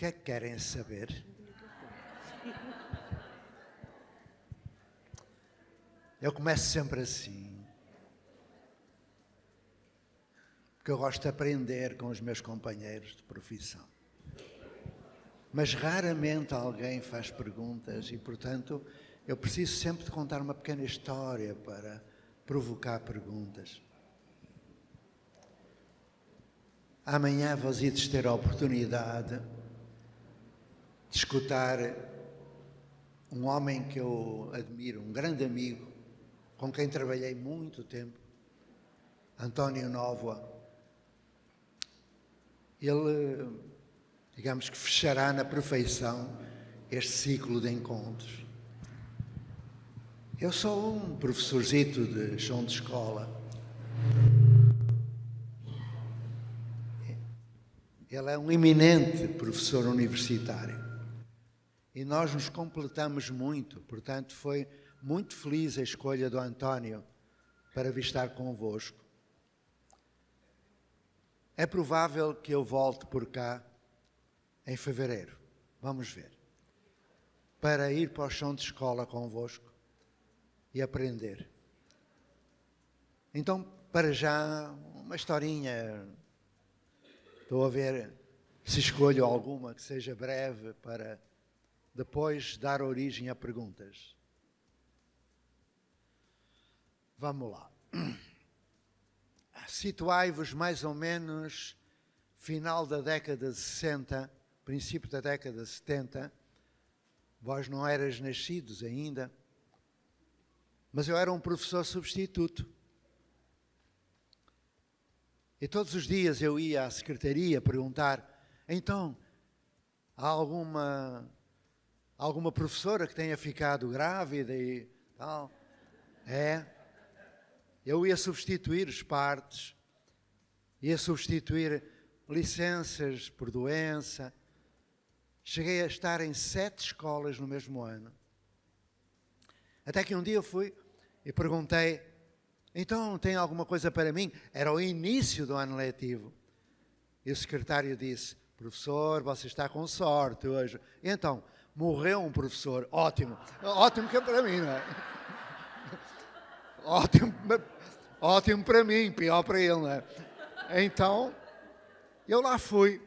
que é que querem saber? Eu começo sempre assim, porque eu gosto de aprender com os meus companheiros de profissão. Mas raramente alguém faz perguntas e, portanto, eu preciso sempre de contar uma pequena história para provocar perguntas. Amanhã vos ides ter a oportunidade de escutar um homem que eu admiro, um grande amigo, com quem trabalhei muito tempo, António Nóvoa. Ele, digamos que fechará na perfeição este ciclo de encontros. Eu sou um professorzito de chão de escola. Ele é um eminente professor universitário. E nós nos completamos muito, portanto foi muito feliz a escolha do António para vir estar convosco. É provável que eu volte por cá em fevereiro, vamos ver, para ir para o chão de escola convosco e aprender. Então, para já, uma historinha, estou a ver se escolho alguma que seja breve para depois dar origem a perguntas. Vamos lá. Situai-vos mais ou menos final da década de 60, princípio da década de 70. Vós não eras nascidos ainda, mas eu era um professor substituto. E todos os dias eu ia à secretaria perguntar, então, há alguma professora que tenha ficado grávida e tal? Eu ia substituir os partes, ia substituir licenças por doença. Cheguei a estar em 7 escolas no mesmo ano. Até que um dia eu fui e perguntei, então tem alguma coisa para mim? Era o início do ano letivo. E o secretário disse, professor, você está com sorte hoje. E então, morreu um professor, ótimo. Ótimo que é para mim, não é? Ótimo para mim, pior para ele, não é? Então, eu lá fui.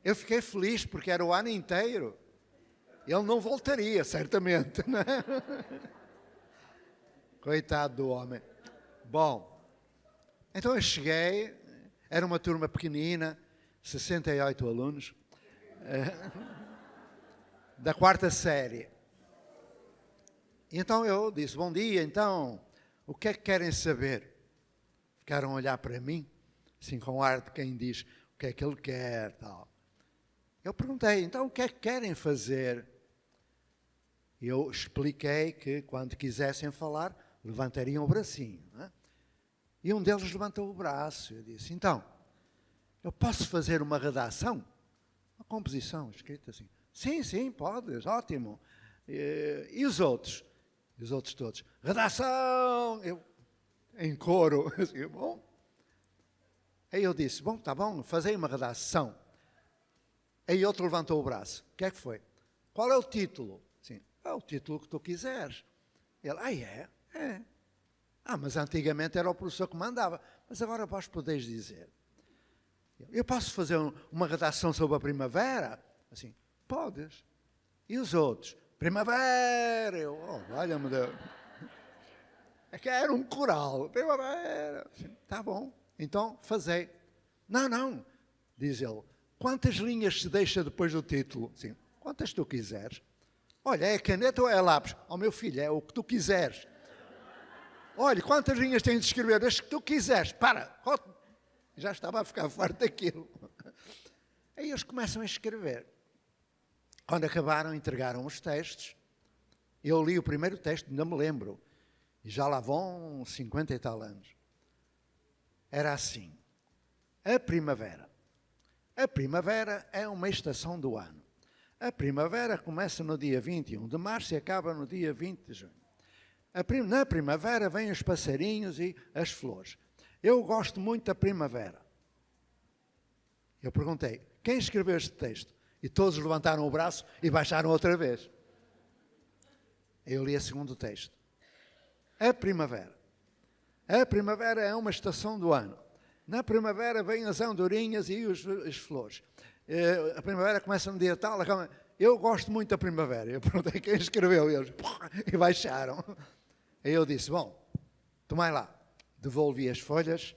Eu fiquei feliz porque era o ano inteiro. Ele não voltaria, certamente, não é? Coitado do homem. Bom, então eu cheguei, era uma turma pequenina, 68 alunos, da 4ª série. E então eu disse, bom dia, então, o que é que querem saber? Ficaram a olhar para mim, assim com ar de quem diz o que é que ele quer, tal. Eu perguntei, então, o que é que querem fazer? E eu expliquei que quando quisessem falar, levantariam o bracinho. Não é? E um deles levantou o braço. Eu disse, então, eu posso fazer uma redação? Uma composição escrita assim. Sim, podes, ótimo. E os outros? E os outros todos? Redação! Eu, em coro. Assim, bom. Aí eu disse, bom, tá bom, fazei uma redação. Aí outro levantou o braço. O que é que foi? Qual é o título? Sim, é o título que tu quiseres. Ele, é? É. Mas antigamente era o professor que mandava. Mas agora vós podeis dizer. Eu posso fazer uma redação sobre a primavera? Assim, podes. E os outros? Primavera! Eu, olha-me Deus. É que era um coral. Primavera! Tá bom. Então, fazei. Não, diz ele. Quantas linhas se deixa depois do título? Sim, quantas tu quiseres. Olha, é caneta ou é lápis? Meu filho, é o que tu quiseres. Olha, quantas linhas tens de escrever? As que tu quiseres. Para. Já estava a ficar farto daquilo. Aí eles começam a escrever. Quando acabaram, entregaram os textos. Eu li o primeiro texto, ainda me lembro. E já lá vão 50 e tal anos. Era assim. A primavera. A primavera é uma estação do ano. A primavera começa no dia 21 de março e acaba no dia 20 de junho. Na primavera vêm os passarinhos e as flores. Eu gosto muito da primavera. Eu perguntei, quem escreveu este texto? E todos levantaram o braço e baixaram outra vez. Eu li o segundo texto. A primavera. A primavera é uma estação do ano. Na primavera vêm as andorinhas e as flores. A primavera começa no dia tal. Eu gosto muito da primavera. Eu perguntei quem escreveu. E baixaram. Aí eu disse, bom, tomai lá. Devolvi as folhas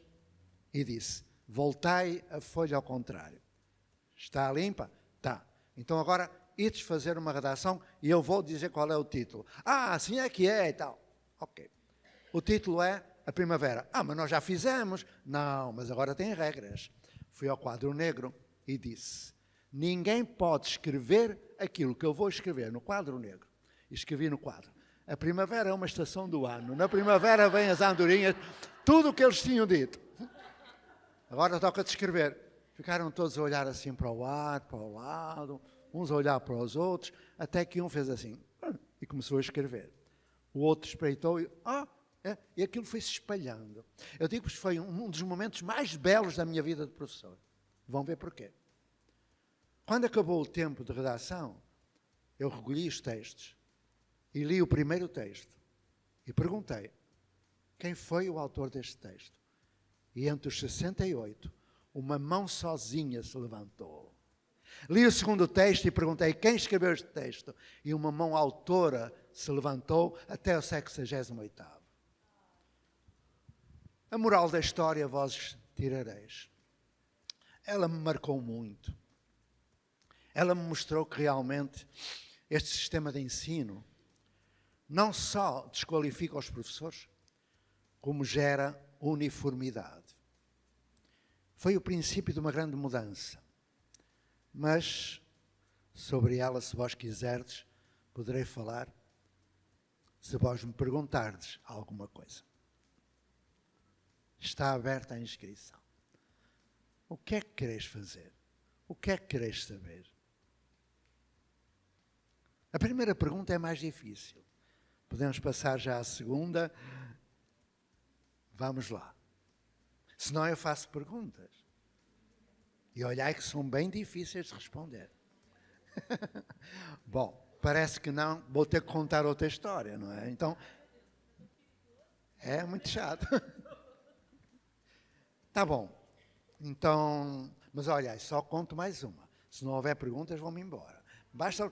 e disse, voltai a folha ao contrário. Está limpa? Está. Então agora, ides fazer uma redação e eu vou dizer qual é o título. Ah, assim é que é e tal. Ok. O título é A Primavera. Ah, mas nós já fizemos. Não, mas agora tem regras. Fui ao quadro negro e disse, ninguém pode escrever aquilo que eu vou escrever no quadro negro. E escrevi no quadro. A primavera é uma estação do ano. Na primavera vêm as andorinhas. Tudo o que eles tinham dito. Agora toca-te escrever. Ficaram todos a olhar assim para o ar, para o lado, uns a olhar para os outros, até que um fez assim, e começou a escrever. O outro espreitou e aquilo foi se espalhando. Eu digo que foi um dos momentos mais belos da minha vida de professor. Vão ver porquê. Quando acabou o tempo de redação, eu recolhi os textos e li o primeiro texto e perguntei, quem foi o autor deste texto? E entre os 68, uma mão sozinha se levantou. Li o segundo texto e perguntei quem escreveu este texto. E uma mão autora se levantou até o 68º. A moral da história vós tirareis. Ela me marcou muito. Ela me mostrou que realmente este sistema de ensino não só desqualifica os professores, como gera uniformidade. Foi o princípio de uma grande mudança. Mas sobre ela, se vós quiserdes, poderei falar se vós me perguntardes alguma coisa. Está aberta a inscrição. O que é que quereis fazer? O que é que quereis saber? A primeira pergunta é mais difícil. Podemos passar já à segunda. Vamos lá. Senão eu faço perguntas. E olhai que são bem difíceis de responder. Bom, parece que não. Vou ter que contar outra história, não é? Então, é muito chato. Tá bom. Então, mas olha, só conto mais uma. Se não houver perguntas, vão-me embora. Basta...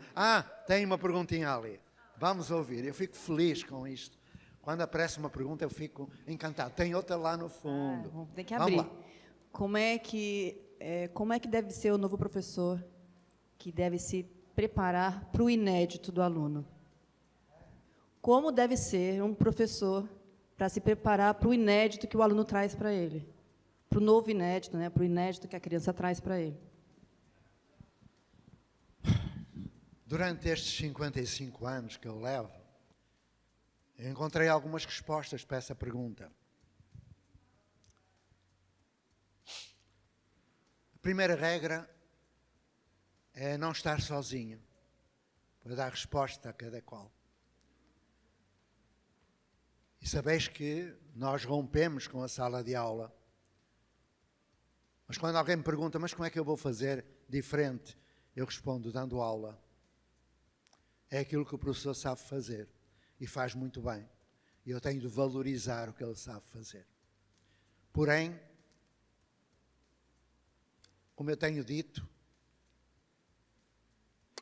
tem uma perguntinha ali. Vamos ouvir. Eu fico feliz com isto. Quando aparece uma pergunta, eu fico encantado. Tem outra lá no fundo. Tem que abrir. Como é que deve ser o novo professor que deve se preparar para o inédito do aluno? Como deve ser um professor para se preparar para o inédito que o aluno traz para ele? Para o novo inédito, né? Para o inédito que a criança traz para ele. Durante estes 55 anos que eu levo, eu encontrei algumas respostas para essa pergunta. A primeira regra é não estar sozinho para dar resposta a cada qual. E sabeis que nós rompemos com a sala de aula. Mas quando alguém me pergunta, mas como é que eu vou fazer diferente? Eu respondo, dando aula. É aquilo que o professor sabe fazer. E faz muito bem. E eu tenho de valorizar o que ele sabe fazer. Porém, como eu tenho dito,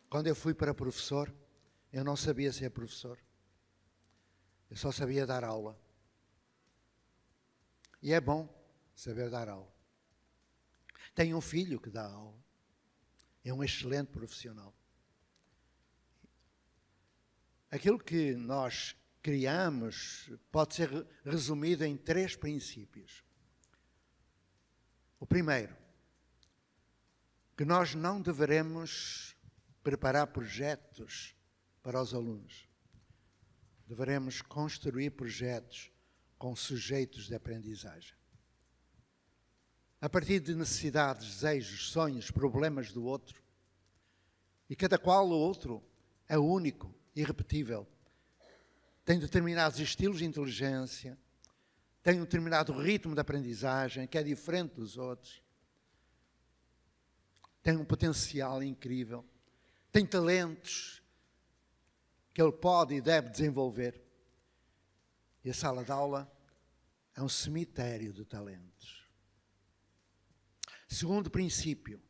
quando eu fui para professor, eu não sabia ser professor. Eu só sabia dar aula. E é bom saber dar aula. Tenho um filho que dá aula. É um excelente profissional. Aquilo que nós criamos pode ser resumido em 3 princípios. O primeiro, que nós não deveremos preparar projetos para os alunos. Deveremos construir projetos com sujeitos de aprendizagem. A partir de necessidades, desejos, sonhos, problemas do outro. E cada qual o outro é único, irrepetível. Tem determinados estilos de inteligência, tem um determinado ritmo de aprendizagem que é diferente dos outros. tem um potencial incrível, tem talentos que ele pode e deve desenvolver. E a sala de aula é um cemitério de talentos. Segundo princípio,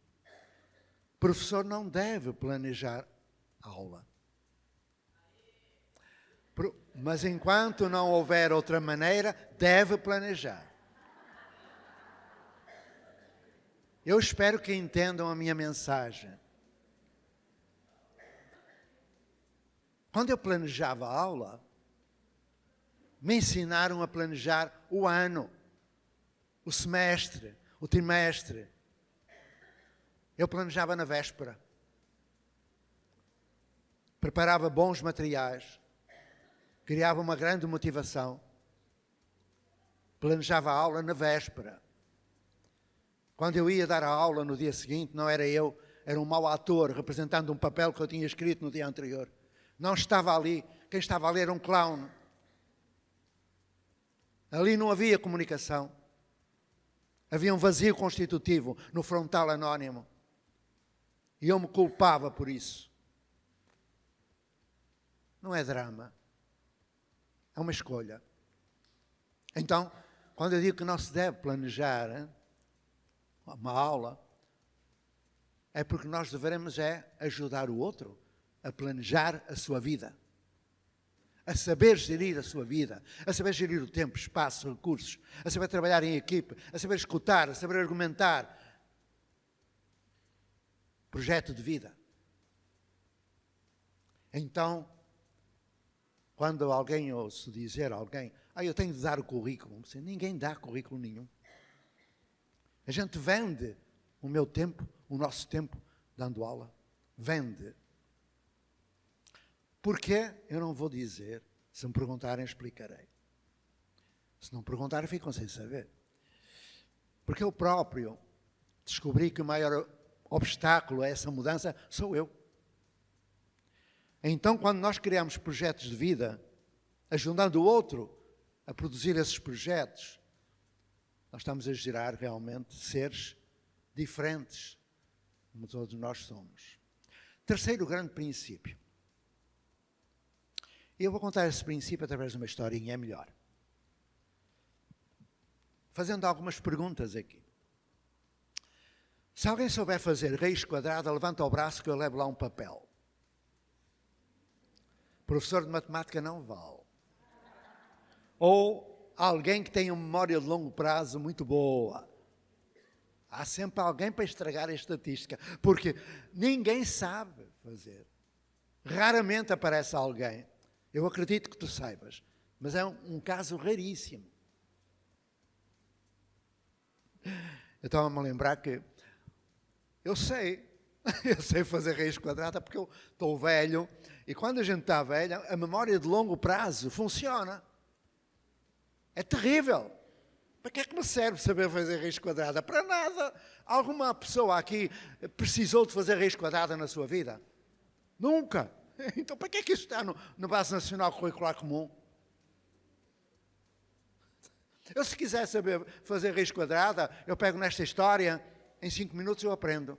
o professor não deve planejar a aula. Mas enquanto não houver outra maneira, deve planejar. Eu espero que entendam a minha mensagem. Quando eu planejava a aula, me ensinaram a planejar o ano, o semestre, o trimestre. Eu planejava na véspera. Preparava bons materiais. Criava uma grande motivação. Planejava a aula na véspera. Quando eu ia dar a aula no dia seguinte, não era eu, era um mau ator representando um papel que eu tinha escrito no dia anterior. Não estava ali. Quem estava ali era um clown. Ali não havia comunicação. Havia um vazio constitutivo no frontal anónimo. E eu me culpava por isso. Não é drama. É uma escolha. Então, quando eu digo que não se deve planejar uma aula, é porque nós devemos ajudar o outro a planejar a sua vida. A saber gerir a sua vida, a saber gerir o tempo, espaço, recursos, a saber trabalhar em equipe, a saber escutar, a saber argumentar. Projeto de vida. Então, quando alguém ouço dizer a alguém, eu tenho de dar o currículo, ninguém dá currículo nenhum. A gente vende o meu tempo, o nosso tempo, dando aula. Vende. Porquê? Eu não vou dizer. Se me perguntarem, explicarei. Se não perguntarem, ficam sem saber. Porque eu próprio descobri que o maior obstáculo a essa mudança sou eu. Então, quando nós criamos projetos de vida, ajudando o outro a produzir esses projetos, nós estamos a gerar realmente seres diferentes, como todos nós somos. Terceiro grande princípio. E eu vou contar esse princípio através de uma historinha, é melhor. Fazendo algumas perguntas aqui. Se alguém souber fazer raiz quadrada, levanta o braço que eu levo lá um papel. Professor de matemática não vale. Ou alguém que tenha uma memória de longo prazo muito boa. Há sempre alguém para estragar a estatística, porque ninguém sabe fazer. Raramente aparece alguém. Eu acredito que tu saibas, mas é um caso raríssimo. Eu estava-me a lembrar que eu sei fazer raiz quadrada porque eu estou velho e quando a gente está velho, a memória de longo prazo funciona. É terrível. Para que é que me serve saber fazer raiz quadrada? Para nada. Alguma pessoa aqui precisou de fazer raiz quadrada na sua vida? Nunca. Então, para que é que isso está no Base Nacional Curricular Comum? Eu, se quiser saber fazer raiz quadrada, eu pego nesta história, em 5 minutos eu aprendo.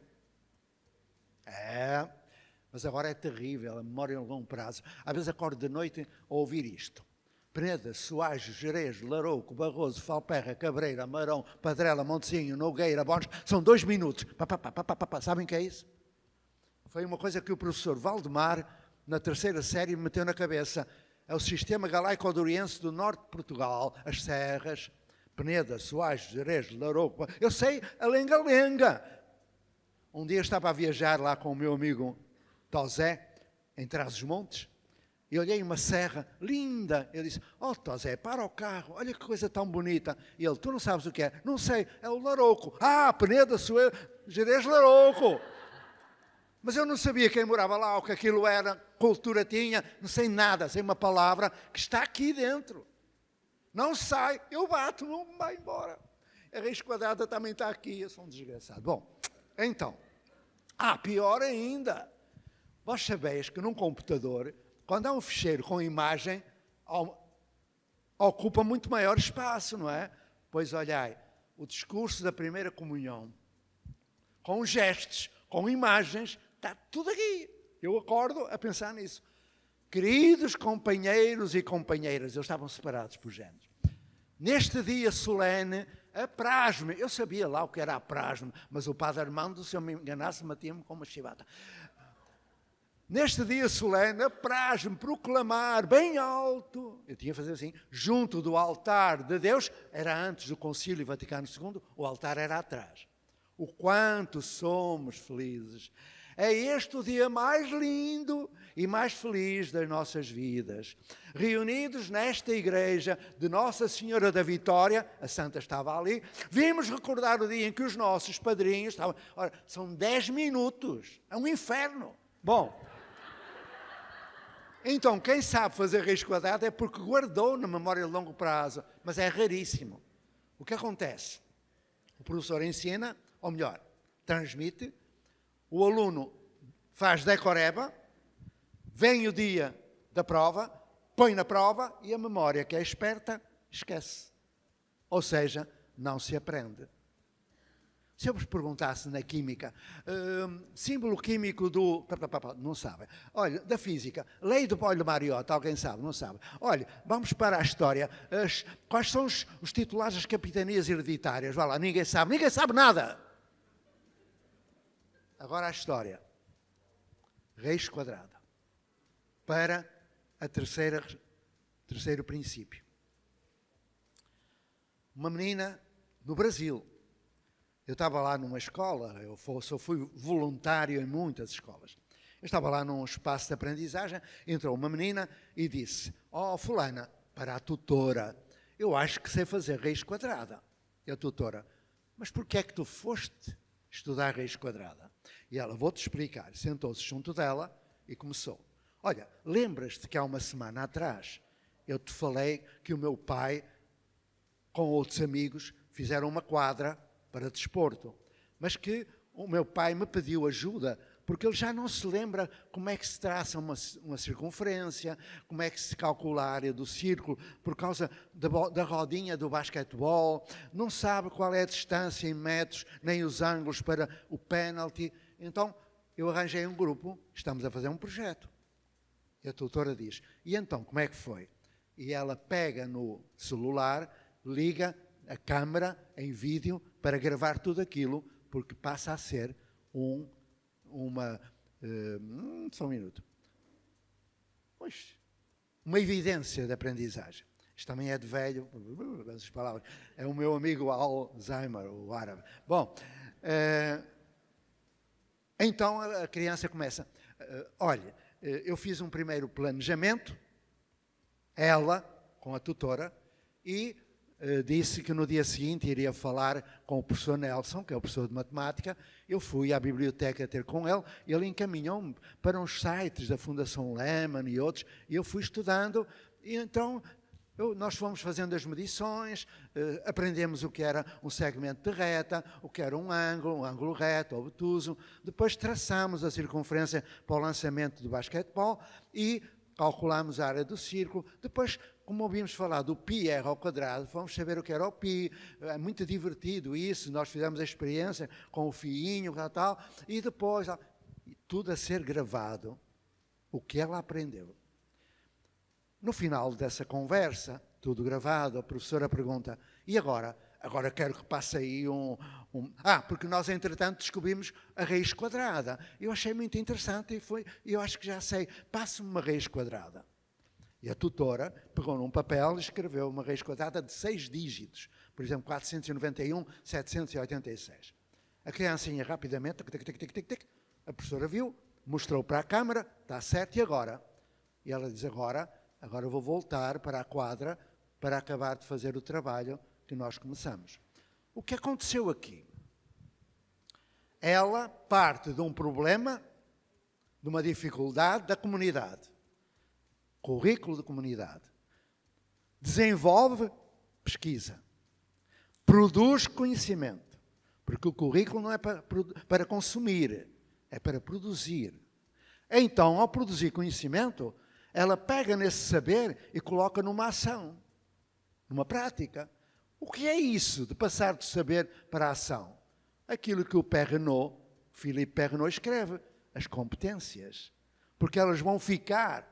Mas agora é terrível, a memória a longo prazo. Às vezes acordo de noite a ouvir isto. Peneda, Soares, Jerez, Larouco, Barroso, Falperra, Cabreira, Amarão, Padrela, Montezinho, Nogueira, Bones. São 2 minutos. Sabem o que é isso? Foi uma coisa que o professor Valdemar, na 3ª série, me meteu na cabeça. É o sistema galaico-doriense do norte de Portugal. As serras, Peneda, Soares, Jerez, Larouco. Eu sei a lenga-lenga. Um dia eu estava a viajar lá com o meu amigo Tosé, em Trás-os-Montes, e olhei uma serra linda. Eu disse, Tosé, para o carro, olha que coisa tão bonita. E ele, tu não sabes o que é? Não sei, é o Larouco. Peneda, Soares, Jerez, Larouco. Mas eu não sabia quem morava lá, o que aquilo era, cultura tinha, não sei nada, sei uma palavra que está aqui dentro. Não sai, eu bato, não vai embora. A raiz quadrada também está aqui, eu sou um desgraçado. Bom, então, pior ainda. Vós sabeis que num computador, quando há um ficheiro com imagem, ocupa muito maior espaço, não é? Pois olhai, o discurso da primeira comunhão, com gestos, com imagens, está tudo aqui. Eu acordo a pensar nisso. Queridos companheiros e companheiras, eles estavam separados por géneros. Neste dia solene, apraz-me, eu sabia lá o que era apraz-me, mas o padre Armando, se eu me enganasse, matia-me com uma chibata. Neste dia solene, apraz-me proclamar bem alto, eu tinha que fazer assim, junto do altar de Deus, era antes do Concílio Vaticano II, o altar era atrás. O quanto somos felizes. É este o dia mais lindo e mais feliz das nossas vidas. Reunidos nesta igreja de Nossa Senhora da Vitória, a Santa estava ali, vimos recordar o dia em que os nossos padrinhos estavam... Ora, são 10 minutos, é um inferno. Bom, então quem sabe fazer raiz quadrada é porque guardou na memória de longo prazo, mas é raríssimo. O que acontece? O professor ensina, ou melhor, transmite, o aluno faz decoreba, vem o dia da prova, põe na prova e a memória, que é esperta, esquece. Ou seja, não se aprende. Se eu vos perguntasse na química, símbolo químico do... Não sabem. Olha, da física, lei do Boyle-Mariota, alguém sabe? Não sabe. Olha, vamos para a história. Quais são os titulares das capitanias hereditárias? Vá lá, ninguém sabe nada. Agora a história. Raiz quadrada. Para a terceiro princípio. Uma menina no Brasil. Eu estava lá numa escola, eu só fui voluntário em muitas escolas. Eu estava lá num espaço de aprendizagem, entrou uma menina e disse, fulana, para a tutora, eu acho que sei fazer raiz quadrada. E a tutora, mas porquê é que tu foste estudar raiz quadrada? E ela, vou-te explicar. Sentou-se junto dela e começou. Olha, lembras-te que há uma semana atrás eu te falei que o meu pai, com outros amigos, fizeram uma quadra para desporto, mas que o meu pai me pediu ajuda, porque ele já não se lembra como é que se traça uma circunferência, como é que se calcula a área do círculo, por causa da rodinha do basquetebol, não sabe qual é a distância em metros, nem os ângulos para o pênalti. Então, eu arranjei um grupo, estamos a fazer um projeto. E a tutora diz, e então, como é que foi? E ela pega no celular, liga a câmara em vídeo para gravar tudo aquilo, porque passa a ser só um minuto. Pois, uma evidência de aprendizagem. Isto também é de velho, essas palavras. É o meu amigo Alzheimer, o árabe. Bom, então a criança começa, olha, eu fiz um primeiro planejamento, ela, com a tutora, e disse que no dia seguinte iria falar com o professor Nelson, que é o professor de matemática. Eu fui à biblioteca ter com ele encaminhou-me para uns sites da Fundação Lehman e outros, e eu fui estudando, e então nós fomos fazendo as medições, aprendemos o que era um segmento de reta, o que era um ângulo reto, obtuso, depois traçamos a circunferência para o lançamento do basquetebol e calculamos a área do círculo, depois, como ouvimos falar do πr ao quadrado, fomos saber o que era o π, é muito divertido isso, nós fizemos a experiência com o fiinho e tal, e depois, tudo a ser gravado, o que ela aprendeu. No final dessa conversa, tudo gravado, a professora pergunta, e agora? Agora quero que passe aí porque nós, entretanto, descobrimos a raiz quadrada. Eu achei muito interessante e eu acho que já sei. Passe-me uma raiz quadrada. E a tutora pegou num papel e escreveu uma raiz quadrada de 6 dígitos. Por exemplo, 491, 786. A criancinha rapidamente, a professora viu, mostrou para a câmara, está certo, e agora? E ela diz, agora eu vou voltar para a quadra para acabar de fazer o trabalho que nós começamos. O que aconteceu aqui? Ela parte de um problema, de uma dificuldade da comunidade. Currículo de comunidade. Desenvolve pesquisa. Produz conhecimento. Porque o currículo não é para consumir, é para produzir. Então, ao produzir conhecimento, ela pega nesse saber e coloca numa ação, numa prática. O que é isso de passar do saber para a ação? Aquilo que o Père Renaud Philippe Perrenot escreve, as competências. Porque elas vão ficar,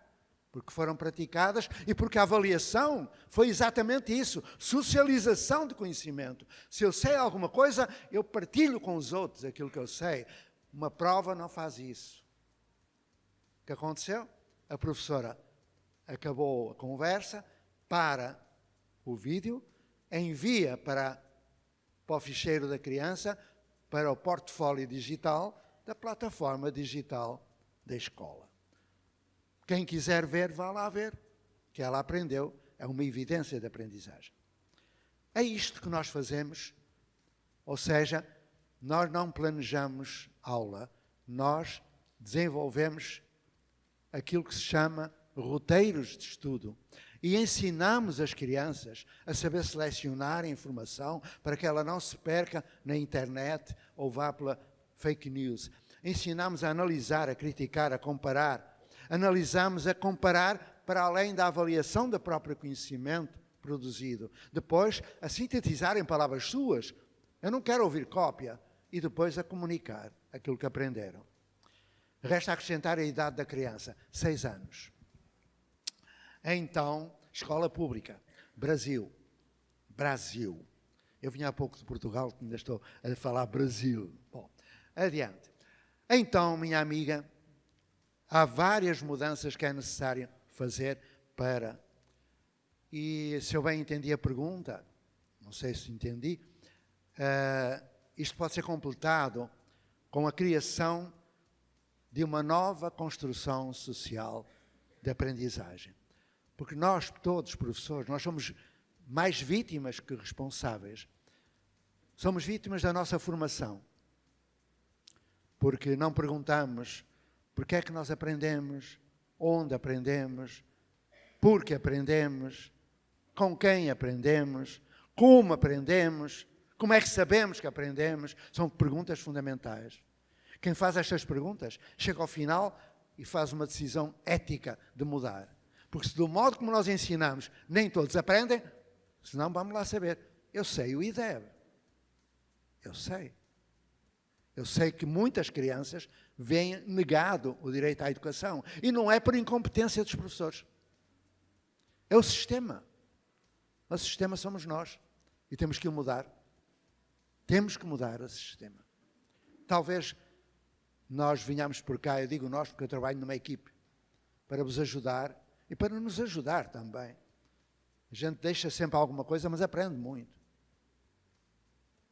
porque foram praticadas e porque a avaliação foi exatamente isso, socialização de conhecimento. Se eu sei alguma coisa, eu partilho com os outros aquilo que eu sei. Uma prova não faz isso. O que aconteceu? A professora acabou a conversa, para o vídeo, envia para o ficheiro da criança, para o portfólio digital da plataforma digital da escola. Quem quiser ver, vá lá ver, que ela aprendeu, é uma evidência de aprendizagem. É isto que nós fazemos, ou seja, nós não planejamos aula, nós desenvolvemos aquilo que se chama roteiros de estudo e ensinamos as crianças a saber selecionar a informação para que ela não se perca na internet ou vá pela fake news. Ensinamos a analisar, a criticar, a comparar. Analisamos a comparar para além da avaliação do próprio conhecimento produzido. Depois, a sintetizar em palavras suas. Eu não quero ouvir cópia. E depois a comunicar aquilo que aprenderam. Resta acrescentar a idade da criança, 6 anos. Então, escola pública, Brasil. Eu vim há pouco de Portugal, ainda estou a falar Brasil. Bom, adiante. Então, minha amiga, há várias mudanças que é necessário fazer para... E se eu bem entendi a pergunta, não sei se entendi, isto pode ser completado com a criação de uma nova construção social de aprendizagem. Porque nós, todos professores, nós somos mais vítimas que responsáveis. Somos vítimas da nossa formação. Porque não perguntamos porque é que nós aprendemos, onde aprendemos, por que aprendemos, com quem aprendemos, como aprendemos, como é que sabemos que aprendemos. São perguntas fundamentais. Quem faz estas perguntas chega ao final e faz uma decisão ética de mudar. Porque se do modo como nós ensinamos nem todos aprendem, senão vamos lá saber. Eu sei o IDEB. Eu sei. Eu sei que muitas crianças veem negado o direito à educação. E não é por incompetência dos professores. É o sistema. O sistema somos nós. E temos que o mudar. Temos que mudar esse sistema. Talvez nós venhamos por cá, eu digo nós porque eu trabalho numa equipe, para vos ajudar e para nos ajudar também. A gente deixa sempre alguma coisa, mas aprende muito.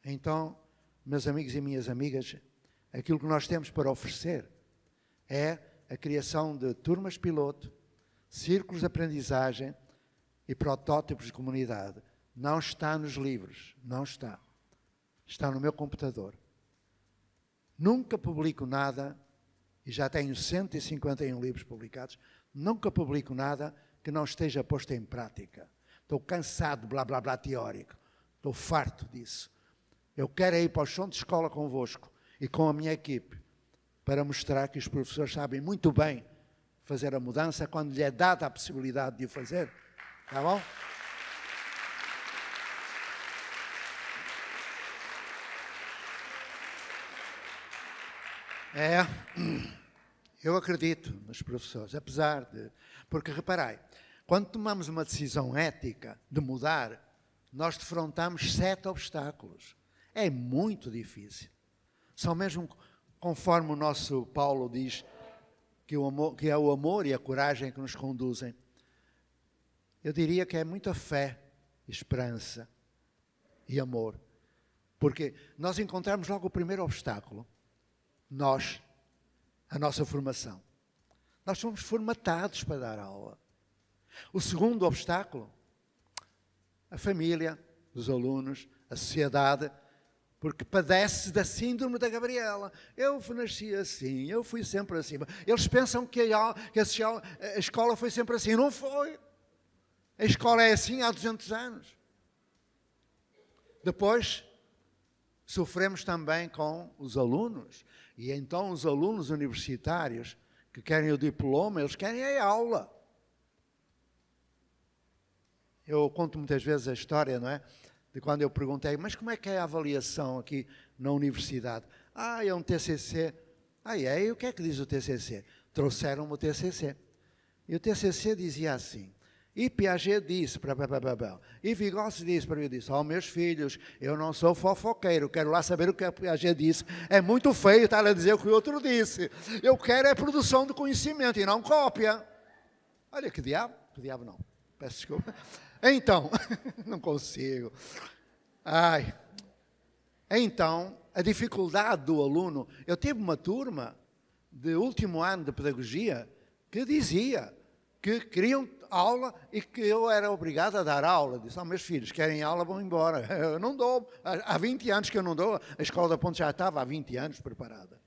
Então, meus amigos e minhas amigas, aquilo que nós temos para oferecer é a criação de turmas piloto, círculos de aprendizagem e protótipos de comunidade. Não está nos livros, não está. Está no meu computador. Nunca publico nada, e já tenho 151 livros publicados, nunca publico nada que não esteja posto em prática. Estou cansado de blá blá blá teórico. Estou farto disso. Eu quero ir para o chão de escola convosco e com a minha equipe para mostrar que os professores sabem muito bem fazer a mudança quando lhe é dada a possibilidade de o fazer. Está bom? Eu acredito nos professores, apesar de... Porque, reparai, quando tomamos uma decisão ética de mudar, nós defrontamos 7 obstáculos. É muito difícil. Só mesmo conforme o nosso Paulo diz, que é o amor e a coragem que nos conduzem. Eu diria que é muita fé, esperança e amor. Porque nós encontramos logo o primeiro obstáculo. Nós, a nossa formação. Nós somos formatados para dar aula. O segundo obstáculo, a família, os alunos, a sociedade, porque padece da síndrome da Gabriela. Eu nasci assim, eu fui sempre assim. Eles pensam que a escola foi sempre assim. Não foi. A escola é assim há 200 anos. Depois, sofremos também com os alunos. E então os alunos universitários que querem o diploma, eles querem a aula. Eu conto muitas vezes a história, não é? De quando eu perguntei, mas como é que é a avaliação aqui na universidade? É um TCC. E o que é que diz o TCC? Trouxeram-me o TCC. E o TCC dizia assim, e Piaget disse, e Vygotsky disse para mim, meus filhos, eu não sou fofoqueiro, quero lá saber o que a Piaget disse. É muito feio estar a dizer o que o outro disse. Eu quero produção de conhecimento e não cópia. Olha que diabo não, peço desculpa. Então, não consigo. Então, a dificuldade do aluno, eu tive uma turma de último ano de pedagogia que dizia que queriam aula e que eu era obrigado a dar aula. Disse, meus filhos, querem aula, vão embora. Eu não dou. Há 20 anos que eu não dou. A Escola da Ponte já estava há 20 anos preparada.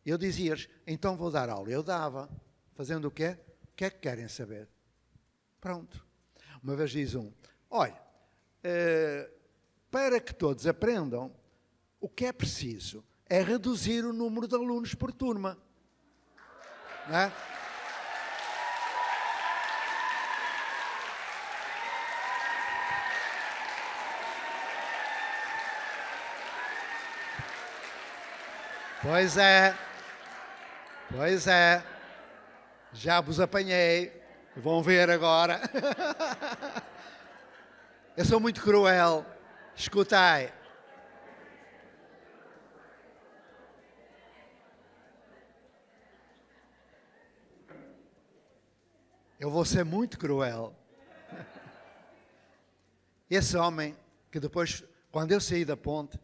Eu dizia-lhes, então vou dar aula. Eu dava. Fazendo o quê? O que é que querem saber? Pronto. Uma vez diz olha, para que todos aprendam, o que é preciso é reduzir o número de alunos por turma. Não é? Pois é, já vos apanhei, vão ver agora. Eu sou muito cruel, escutai. Eu vou ser muito cruel. Esse homem, que depois, quando eu saí da Ponte,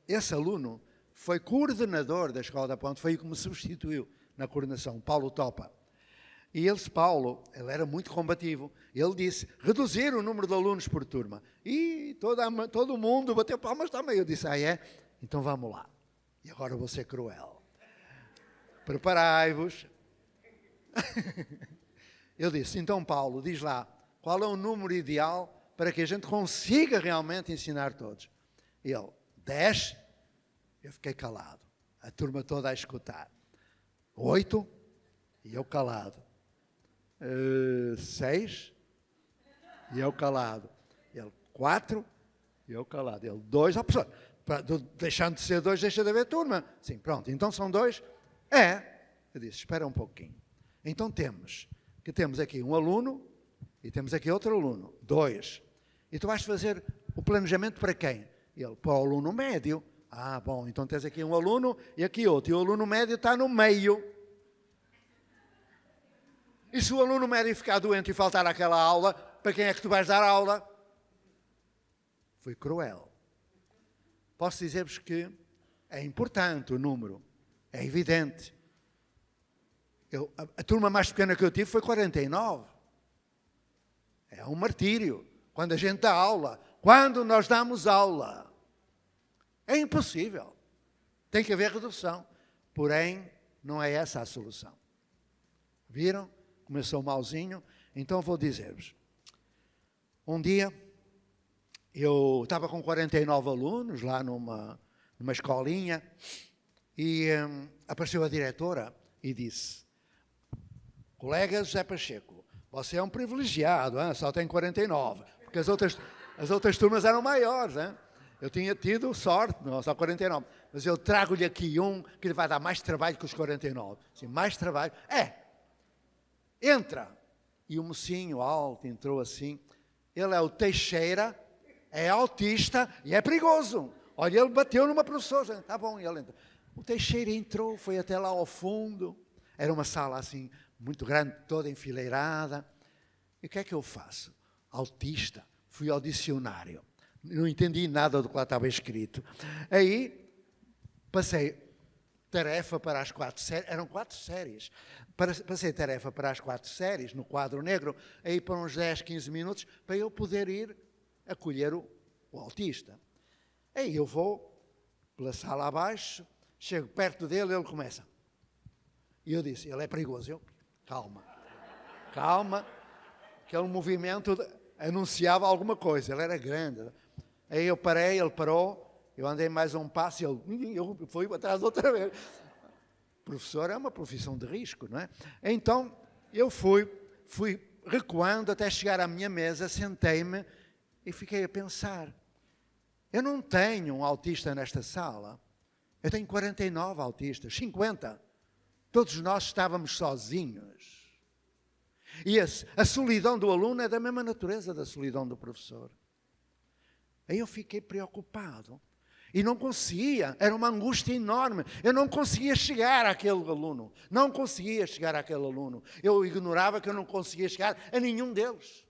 esse aluno foi coordenador da Escola da Ponte, foi o que me substituiu na coordenação, Paulo Topa. E Paulo, ele era muito combativo, ele disse, reduzir o número de alunos por turma. E todo mundo bateu palmas também. Eu disse, é? Então vamos lá. E agora eu vou ser cruel. Preparai-vos. Eu disse, então Paulo, diz lá, qual é o número ideal para que a gente consiga realmente ensinar todos? Ele, 10. Eu fiquei calado. A turma toda a escutar. 8. E eu calado. 6. E eu calado. Ele, 4. E eu calado. Ele, 2. Professor, deixando de ser 2, deixa de haver turma. Sim, pronto. Então são 2? Eu disse, espera um pouquinho. Então temos aqui um aluno e temos aqui outro aluno. 2. E tu vais fazer o planejamento para quem? Ele, para o aluno médio. Bom, então tens aqui um aluno e aqui outro. E o aluno médio está no meio. E se o aluno médio ficar doente e faltar àquela aula, para quem é que tu vais dar aula? Fui cruel. Posso dizer-vos que é importante o número. É evidente. A turma mais pequena que eu tive foi 49. É um martírio. Quando a gente dá aula. Quando nós damos aula. É impossível. Tem que haver redução. Porém, não é essa a solução. Viram? Começou malzinho. Então vou dizer-vos. Um dia, eu estava com 49 alunos lá numa escolinha e apareceu a diretora e disse, colega José Pacheco, você é um privilegiado, hein? Só tem 49, porque as outras turmas eram maiores. Hein? Eu tinha tido sorte, não, só 49. Mas eu trago-lhe aqui um que lhe vai dar mais trabalho que os 49. Sim, mais trabalho. Entra. E o mocinho alto entrou assim. Ele é o Teixeira, é autista e é perigoso. Olha, ele bateu numa professora. Tá bom, ele entra. O Teixeira entrou, foi até lá ao fundo. Era uma sala assim, muito grande, toda enfileirada. E o que é que eu faço? Autista. Fui ao dicionário. Não entendi nada do que lá estava escrito. Aí, passei tarefa para as 4 séries. Eram 4 séries. Passei tarefa para as 4 séries, no quadro negro, aí para uns 10, 15 minutos, para eu poder ir acolher o autista. Aí eu vou pela sala abaixo, chego perto dele, ele começa. E eu disse, ele é perigoso. Eu, calma, aquele movimento anunciava alguma coisa, ele era grande. Aí eu parei, ele parou, eu andei mais um passo e eu fui atrás outra vez. Professor é uma profissão de risco, não é? Então, eu fui recuando até chegar à minha mesa, sentei-me e fiquei a pensar. Eu não tenho um autista nesta sala. Eu tenho 49 autistas, 50. Todos nós estávamos sozinhos. E a solidão do aluno é da mesma natureza da solidão do professor. Aí eu fiquei preocupado. E não conseguia, era uma angústia enorme. Eu não conseguia chegar àquele aluno. Não conseguia chegar àquele aluno. Eu ignorava que eu não conseguia chegar a nenhum deles.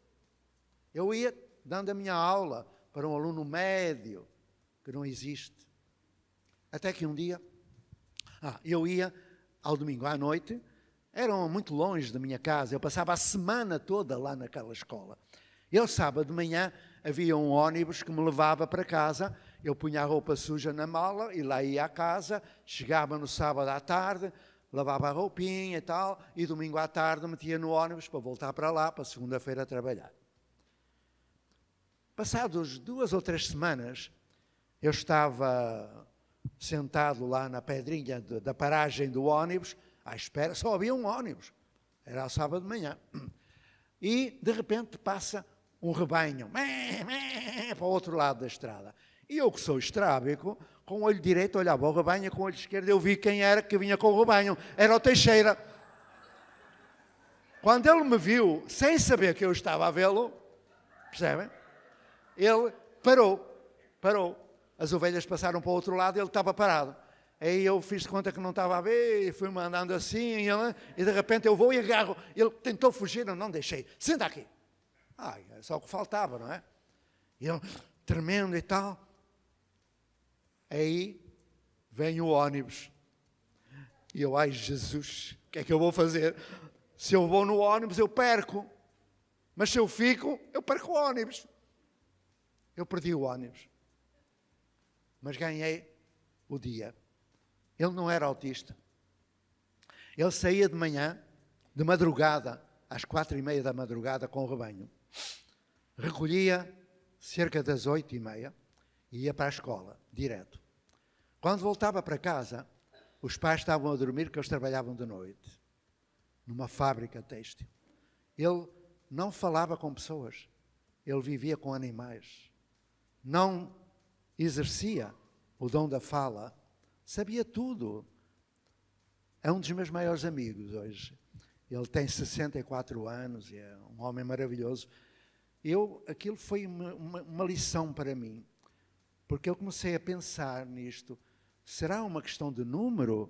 Eu ia dando a minha aula para um aluno médio, que não existe. Até que um dia, eu ia ao domingo à noite, eram muito longe da minha casa, eu passava a semana toda lá naquela escola. E ao sábado de manhã havia um ônibus que me levava para casa, eu punha a roupa suja na mala e lá ia à casa, chegava no sábado à tarde, lavava a roupinha e tal, e domingo à tarde metia no ônibus para voltar para lá, para segunda-feira trabalhar. Passados 2 ou 3 semanas, eu estava sentado lá na pedrinha da paragem do ônibus, à espera, só havia um ônibus, era ao sábado de manhã, e de repente passa um rebanho, para o outro lado da estrada. E eu que sou estrábico, com o olho direito olhava o rebanho e com o olho esquerdo eu vi quem era que vinha com o rebanho, era o Teixeira. Quando ele me viu, sem saber que eu estava a vê-lo, percebem? Ele parou. As ovelhas passaram para o outro lado e ele estava parado. Aí eu fiz de conta que não estava a ver e fui-me andando assim e de repente eu vou e agarro. Ele tentou fugir, eu não deixei. Senta aqui. É só o que faltava, não é? E ele, tremendo e tal. Aí vem o ônibus. E eu, ai Jesus, o que é que eu vou fazer? Se eu vou no ônibus, eu perco. Mas se eu fico, eu perco o ônibus. Eu perdi o ônibus. Mas ganhei o dia. Ele não era autista. Ele saía de manhã, de madrugada, às 4:30 da madrugada com o rebanho. Recolhia cerca das 8:30 e ia para a escola, direto. Quando voltava para casa, os pais estavam a dormir, porque eles trabalhavam de noite, numa fábrica têxtil. Ele não falava com pessoas, ele vivia com animais. Não exercia o dom da fala, sabia tudo. É um dos meus maiores amigos hoje. Ele tem 64 anos e é um homem maravilhoso. Aquilo foi uma lição para mim, porque eu comecei a pensar nisto. Será uma questão de número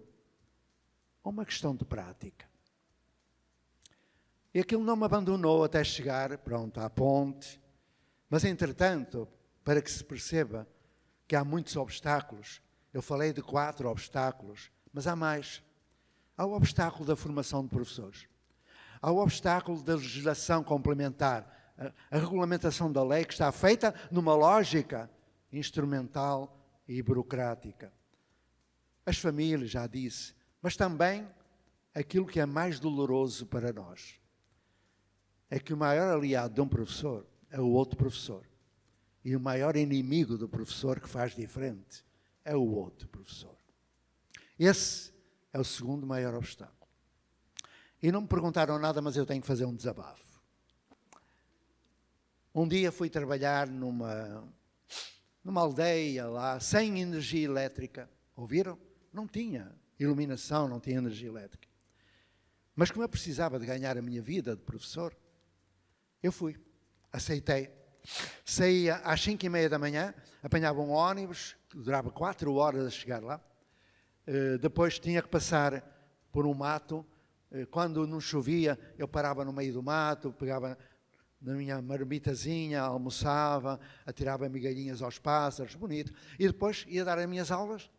ou uma questão de prática? E aquilo não me abandonou até chegar, pronto, à ponte. Mas, entretanto, para que se perceba que há muitos obstáculos, eu falei de 4 obstáculos, mas há mais. Há o obstáculo da formação de professores. Há o obstáculo da legislação complementar, a regulamentação da lei que está feita numa lógica instrumental e burocrática. As famílias, já disse, mas também aquilo que é mais doloroso para nós. É que o maior aliado de um professor é o outro professor. E o maior inimigo do professor que faz diferente é o outro professor. Esse é o segundo maior obstáculo. E não me perguntaram nada, mas eu tenho que fazer um desabafo. Um dia fui trabalhar numa aldeia lá, sem energia elétrica. Ouviram? Não tinha iluminação, não tinha energia elétrica. Mas como eu precisava de ganhar a minha vida de professor, eu fui, aceitei. Saía às 5:30 da manhã, apanhava um ônibus, que durava 4 horas a chegar lá. Depois tinha que passar por um mato. Quando não chovia, eu parava no meio do mato, pegava na minha marmitazinha, almoçava, atirava migalhinhas aos pássaros, bonito. E depois ia dar as minhas aulas,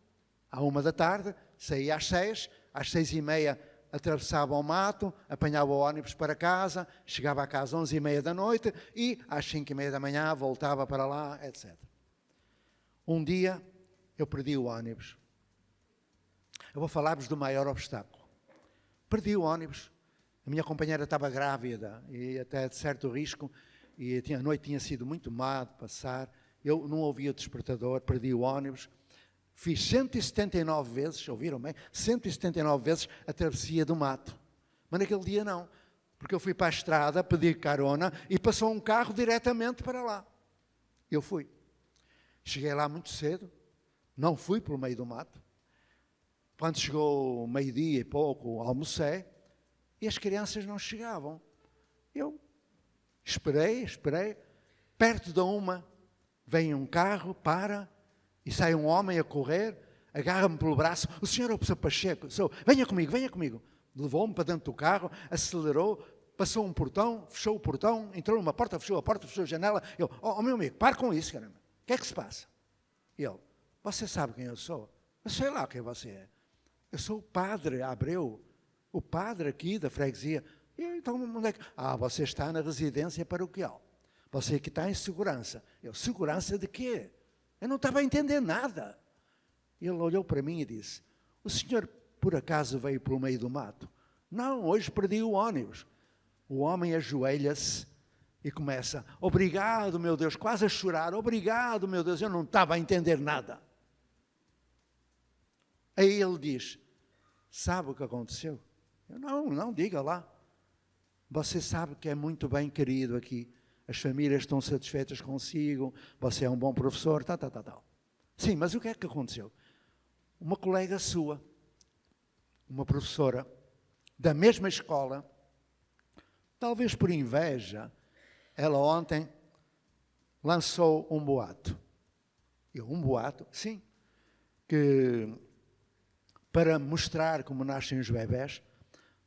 à 1 da tarde, saía às 6, às 6:30 atravessava o mato, apanhava o ônibus para casa, chegava a casa às 11:30 da noite e às 5:30 da manhã voltava para lá, etc. Um dia eu perdi o ônibus. Eu vou falar-vos do maior obstáculo. Perdi o ônibus. A minha companheira estava grávida e até de certo risco e a noite tinha sido muito má de passar. Eu não ouvia o despertador, perdi o ônibus. Fiz 179 vezes, ouviram bem? 179 vezes a travessia do mato. Mas naquele dia não, porque eu fui para a estrada, pedi carona e passou um carro diretamente para lá. Eu fui. Cheguei lá muito cedo, não fui pelo meio do mato. Quando chegou meio-dia e pouco, almocei, e as crianças não chegavam. Eu esperei, perto de uma, vem um carro, para, e sai um homem a correr, agarra-me pelo braço, o senhor é o professor Pacheco, venha comigo. Levou-me para dentro do carro, acelerou, passou um portão, fechou o portão, entrou numa porta, fechou a janela. Eu, meu amigo, para com isso, caramba, o que é que se passa? E ele, você sabe quem eu sou? Eu sei lá quem você é. Eu sou o padre Abreu, o padre aqui da freguesia. E então, onde é que... você está na residência paroquial. Você que está em segurança. Eu, segurança de quê? Eu não estava a entender nada. Ele olhou para mim e disse, o senhor por acaso veio pelo meio do mato? Não, hoje perdi o ônibus. O homem ajoelha-se e começa, obrigado, meu Deus, quase a chorar, obrigado, meu Deus, eu não estava a entender nada. Aí ele diz, sabe o que aconteceu? Eu, não, diga lá. Você sabe que é muito bem querido aqui. As famílias estão satisfeitas consigo, você é um bom professor, tal. Sim, mas o que é que aconteceu? Uma colega sua, uma professora da mesma escola, talvez por inveja, ela ontem lançou um boato. Um boato, sim, que para mostrar como nascem os bebés,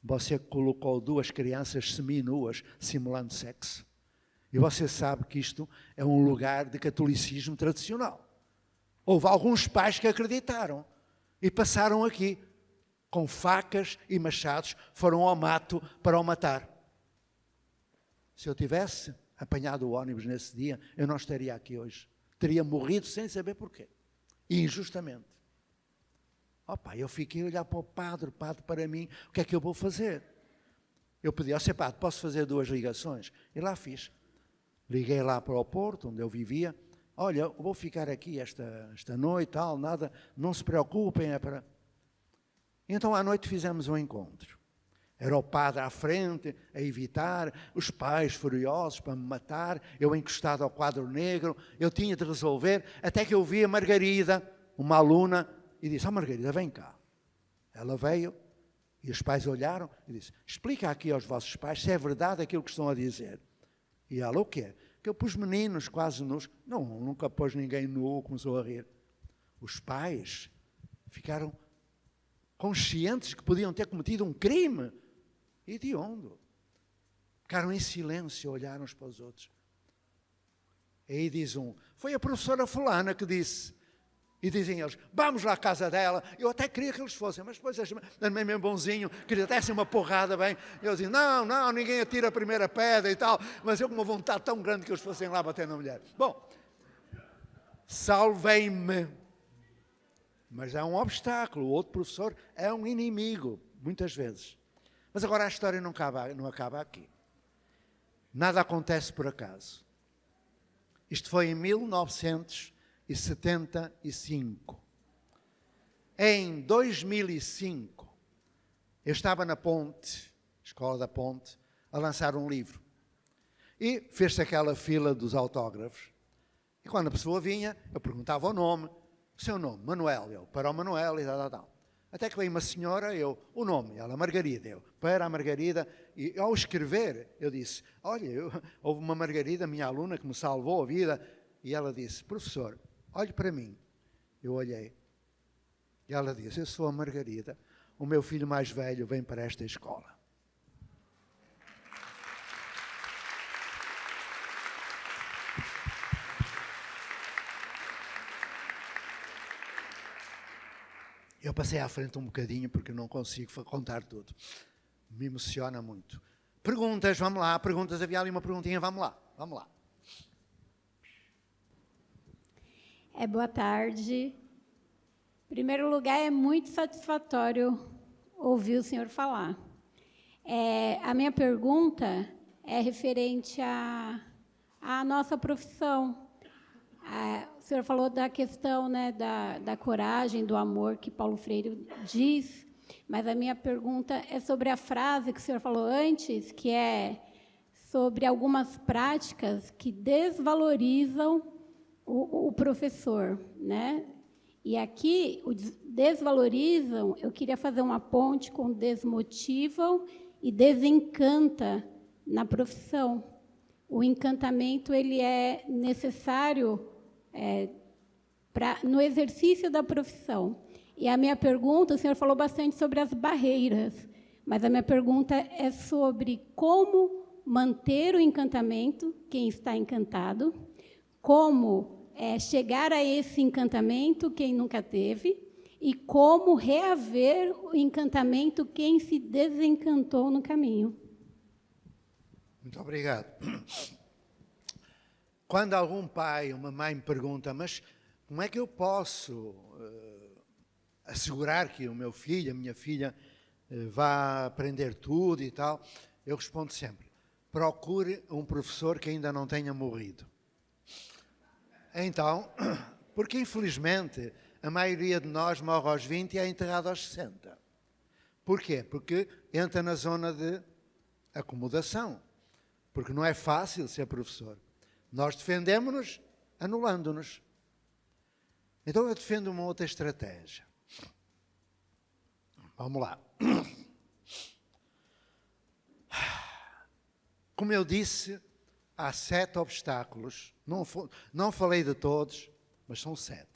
você colocou 2 crianças seminuas simulando sexo. E você sabe que isto é um lugar de catolicismo tradicional. Houve alguns pais que acreditaram e passaram aqui com facas e machados, foram ao mato para o matar. Se eu tivesse apanhado o ônibus nesse dia, eu não estaria aqui hoje. Teria morrido sem saber porquê. E injustamente. Eu fiquei a olhar para o padre para mim, o que é que eu vou fazer? Eu pedi, padre, posso fazer 2 ligações? E lá fiz. Liguei lá para o Porto, onde eu vivia. Olha, eu vou ficar aqui esta noite, tal, nada, não se preocupem, é para... Então, à noite fizemos um encontro. Era o padre à frente, a evitar, os pais furiosos para me matar, eu encostado ao quadro negro, eu tinha de resolver, até que eu vi a Margarida, uma aluna, e disse, Margarida, vem cá. Ela veio, e os pais olharam, e disse, explica aqui aos vossos pais se é verdade aquilo que estão a dizer. E ela, o quê? Que eu pus meninos quase nus. Não, nunca pôs ninguém nu, começou a rir. Os pais ficaram conscientes que podiam ter cometido um crime. Hediondo. Ficaram em silêncio, olharam uns para os outros. Aí diz um, foi a professora fulana que disse. E dizem eles, vamos lá à casa dela. Eu até queria que eles fossem, mas depois também mesmo bonzinho, queria até ser uma porrada bem. Eu dizia, não, ninguém atira a primeira pedra e tal. Mas eu com uma vontade tão grande que eles fossem lá bater na mulher. Bom, salvei-me. Mas é um obstáculo. O outro professor é um inimigo, muitas vezes. Mas agora a história não acaba aqui. Nada acontece por acaso. Isto foi em 1975. Em 2005, eu estava na Ponte, Escola da Ponte, a lançar um livro. E fez-se aquela fila dos autógrafos. E quando a pessoa vinha, eu perguntava o nome, o seu nome, Manuel, eu, para o Manuel e tal. Até que veio uma senhora, o nome, ela, Margarida, eu, para a Margarida, e ao escrever, eu disse, olha, houve uma Margarida, minha aluna, que me salvou a vida, e ela disse, professor, olhe para mim. Eu olhei, e ela disse, eu sou a Margarida, o meu filho mais velho vem para esta escola. Eu passei à frente um bocadinho porque não consigo contar tudo. Me emociona muito. Perguntas, vamos lá. Perguntas, havia ali uma perguntinha, vamos lá. Boa tarde. Em primeiro lugar, é muito satisfatório ouvir o senhor falar. A minha pergunta é referente à nossa profissão. O senhor falou da questão, né, da coragem, do amor que Paulo Freire diz, mas a minha pergunta é sobre a frase que o senhor falou antes, que é sobre algumas práticas que desvalorizam o professor, né? E aqui, o desvalorizam, eu queria fazer uma ponte com desmotivam e desencanta na profissão. O encantamento ele é necessário no exercício da profissão. E a minha pergunta, o senhor falou bastante sobre as barreiras, mas a minha pergunta é sobre como manter o encantamento, quem está encantado, como chegar a esse encantamento, quem nunca teve, e como reaver o encantamento, quem se desencantou no caminho. Muito obrigado. Quando algum pai ou uma mãe me pergunta, mas como é que eu posso assegurar que o meu filho, a minha filha, vá aprender tudo e tal, eu respondo sempre, procure um professor que ainda não tenha morrido. Então, porque infelizmente a maioria de nós morre aos 20 e é enterrado aos 60. Porquê? Porque entra na zona de acomodação. Porque não é fácil ser professor. Nós defendemos-nos anulando-nos. Então eu defendo uma outra estratégia. Vamos lá. Como eu disse, há 7 obstáculos. Não falei de todos, mas são 7.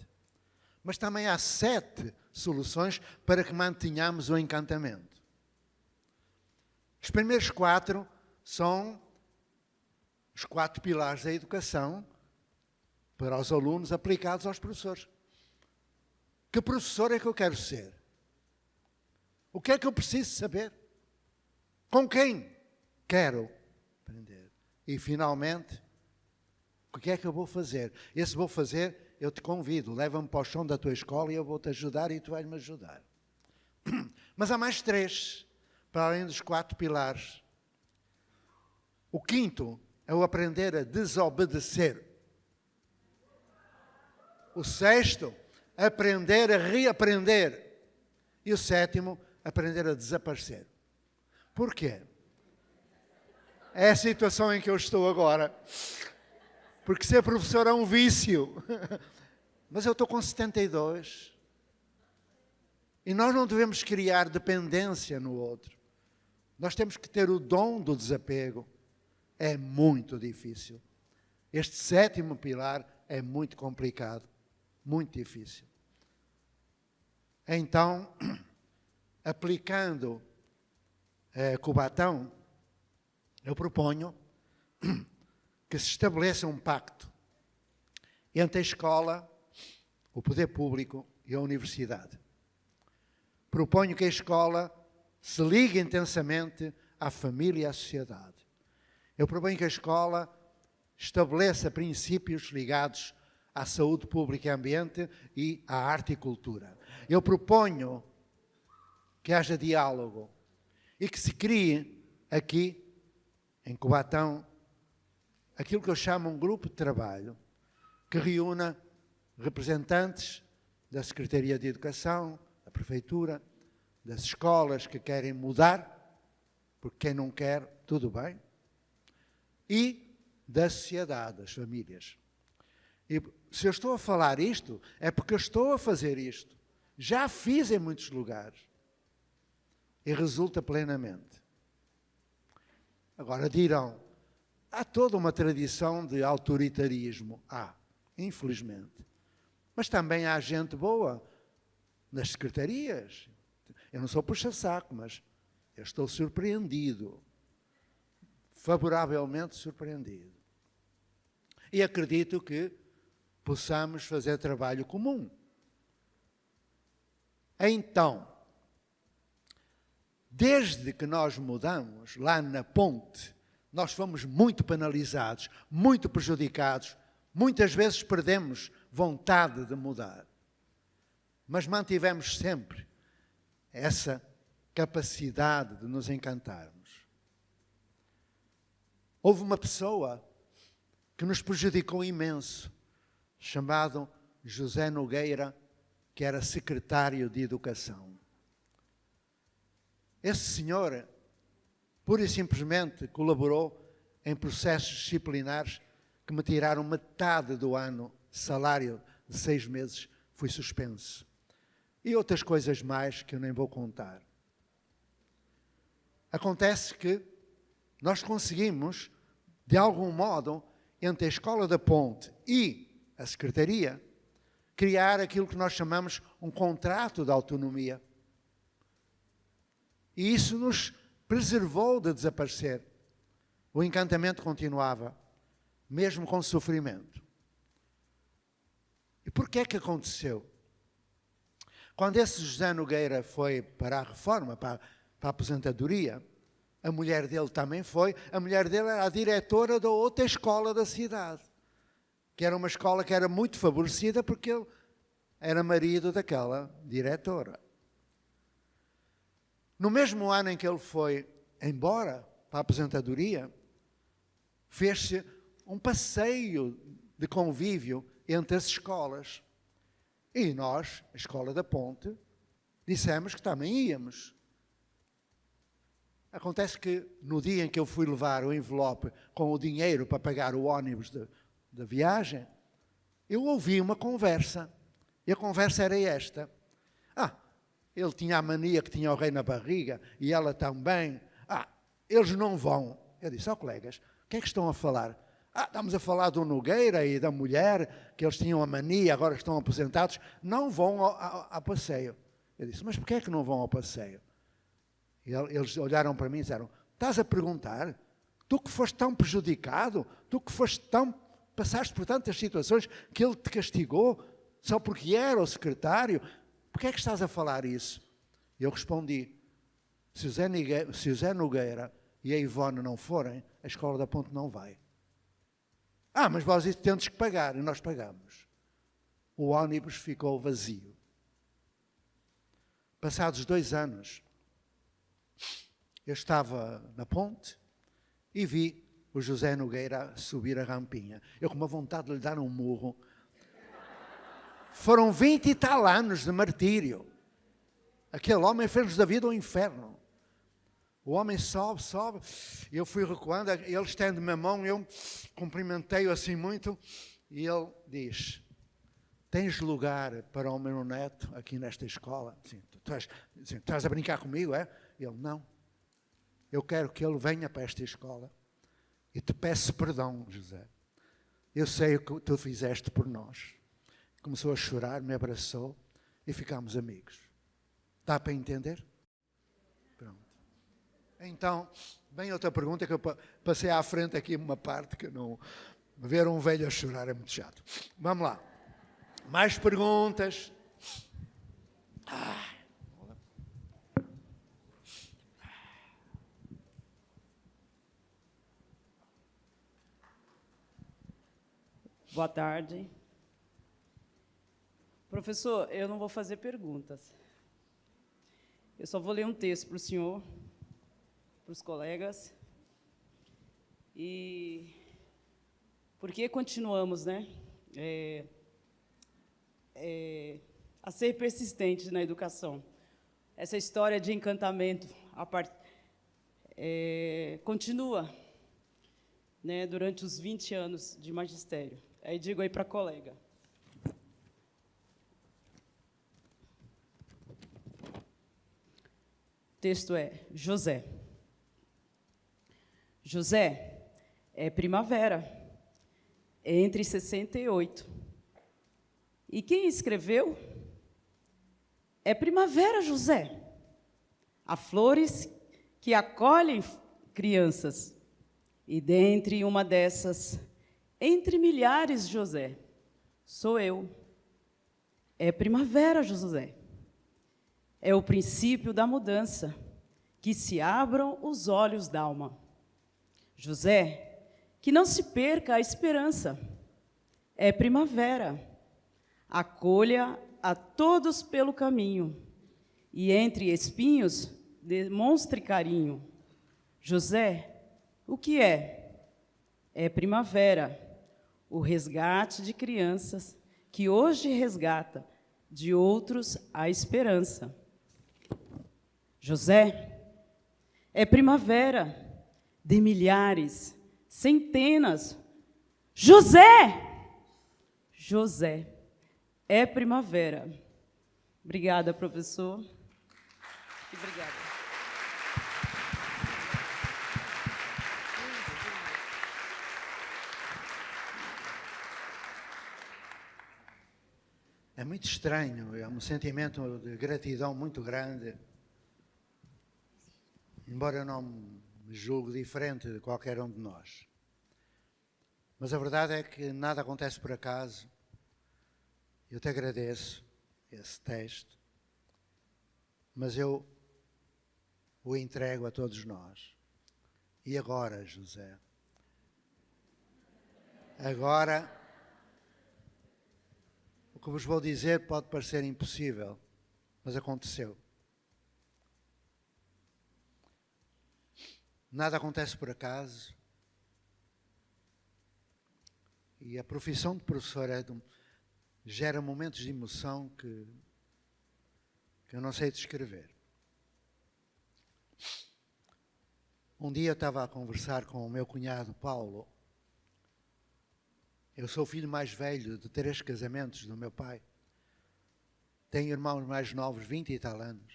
Mas também há 7 soluções para que mantenhamos o encantamento. Os primeiros 4 são os 4 pilares da educação para os alunos aplicados aos professores. Que professor é que eu quero ser? O que é que eu preciso saber? Com quem quero aprender? E, finalmente, o que é que eu vou fazer? Esse vou fazer, eu te convido, leva-me para o chão da tua escola e eu vou-te ajudar e tu vais-me ajudar. Mas há mais 3, para além dos 4 pilares. O 5º é o aprender a desobedecer. O 6º, aprender a reaprender. E o 7º, aprender a desaparecer. Porquê? É a situação em que eu estou agora. Porque ser professor é um vício. Mas eu estou com 72. E nós não devemos criar dependência no outro. Nós temos que ter o dom do desapego. É muito difícil. Este 7º pilar é muito complicado. Muito difícil. Então, aplicando Cubatão, eu proponho que se estabeleça um pacto entre a escola, o poder público e a universidade. Proponho que a escola se ligue intensamente à família e à sociedade. Eu proponho que a escola estabeleça princípios ligados à saúde pública e ambiente e à arte e cultura. Eu proponho que haja diálogo e que se crie aqui, em Cubatão, aquilo que eu chamo um grupo de trabalho que reúna representantes da Secretaria de Educação, da Prefeitura, das escolas que querem mudar, porque quem não quer, tudo bem, e da sociedade, das famílias. E se eu estou a falar isto, é porque eu estou a fazer isto. Já fiz em muitos lugares. E resulta plenamente. Agora dirão, há toda uma tradição de autoritarismo. Há, infelizmente. Mas também há gente boa nas secretarias. Eu não sou puxa-saco, mas eu estou surpreendido. Favoravelmente surpreendido. E acredito que possamos fazer trabalho comum. Então, desde que nós mudamos, lá na ponte, nós fomos muito penalizados, muito prejudicados, muitas vezes perdemos vontade de mudar. Mas mantivemos sempre essa capacidade de nos encantarmos. Houve uma pessoa que nos prejudicou imenso, chamado José Nogueira, que era secretário de Educação. Esse senhor, pura e simplesmente, colaborou em processos disciplinares que me tiraram metade do ano, salário de 6 meses, fui suspenso. E outras coisas mais que eu nem vou contar. Acontece que nós conseguimos, de algum modo, entre a Escola da Ponte e a Secretaria, criar aquilo que nós chamamos um contrato de autonomia. E isso nos preservou de desaparecer. O encantamento continuava, mesmo com sofrimento. E porquê é que aconteceu? Quando esse José Nogueira foi para a reforma, para a aposentadoria, a mulher dele também foi. A mulher dele era a diretora da outra escola da cidade, que era uma escola que era muito favorecida porque ele era marido daquela diretora. No mesmo ano em que ele foi embora para a aposentadoria, fez-se um passeio de convívio entre as escolas. E nós, a Escola da Ponte, dissemos que também íamos. Acontece que no dia em que eu fui levar o envelope com o dinheiro para pagar o ônibus da viagem, eu ouvi uma conversa. E a conversa era esta. Ele tinha a mania que tinha o rei na barriga e ela também. Eles não vão. Eu disse, colegas, o que é que estão a falar? Estamos a falar do Nogueira e da mulher, que eles tinham a mania, agora estão aposentados, não vão ao passeio. Eu disse, mas porquê é que não vão ao passeio? E eles olharam para mim e disseram, estás a perguntar? Tu que foste tão prejudicado, tu que passaste por tantas situações que ele te castigou, só porque era o secretário, porquê é que estás a falar isso? E eu respondi, se o Zé Nogueira e a Ivone não forem, a Escola da Ponte não vai. Mas vós tendes que pagar, e nós pagamos. O ônibus ficou vazio. Passados 2 anos, eu estava na ponte e vi o José Nogueira subir a rampinha. Eu com uma vontade de lhe dar um murro. Foram 20 e tal anos de martírio. Aquele homem fez-nos da vida um inferno. O homem sobe, eu fui recuando, ele estende-me a mão, eu cumprimentei-o assim muito, e ele diz, tens lugar para o meu neto aqui nesta escola? Assim, tu estás a brincar comigo, é? Ele, não. Eu quero que ele venha para esta escola e te peço perdão, José. Eu sei o que tu fizeste por nós. Começou a chorar, me abraçou e ficámos amigos. Dá para entender? Pronto. Então, bem outra pergunta que eu passei à frente aqui uma parte que não... Ver um velho a chorar é muito chato. Vamos lá. Mais perguntas? Boa tarde. Professor, eu não vou fazer perguntas. Eu só vou ler um texto para o senhor, para os colegas. E por que continuamos, né, a ser persistentes na educação? Essa história de encantamento continua, né, durante os 20 anos de magistério. Aí digo aí para a colega. O texto é José. José é primavera, é entre 68. E quem escreveu é Primavera José. Há flores que acolhem crianças. E dentre uma dessas, entre milhares, José, sou eu. É primavera, José. É o princípio da mudança, que se abram os olhos da alma. José, que não se perca a esperança. É primavera. Acolha a todos pelo caminho, e entre espinhos demonstre carinho. José, o que é? É primavera, o resgate de crianças que hoje resgata de outros a esperança. José, é primavera de milhares, centenas. José! José, é primavera. Obrigada, professor. Obrigada. É muito estranho, é um sentimento de gratidão muito grande. Embora eu não me julgue diferente de qualquer um de nós. Mas a verdade é que nada acontece por acaso. Eu te agradeço esse texto, mas eu o entrego a todos nós. E agora, José? Agora, o que vos vou dizer pode parecer impossível, mas aconteceu. Nada acontece por acaso. E a profissão de professor gera momentos de emoção que eu não sei descrever. Um dia eu estava a conversar com o meu cunhado Paulo. Eu sou o filho mais velho de 3 casamentos do meu pai. Tenho irmãos mais novos, 20 e tal anos.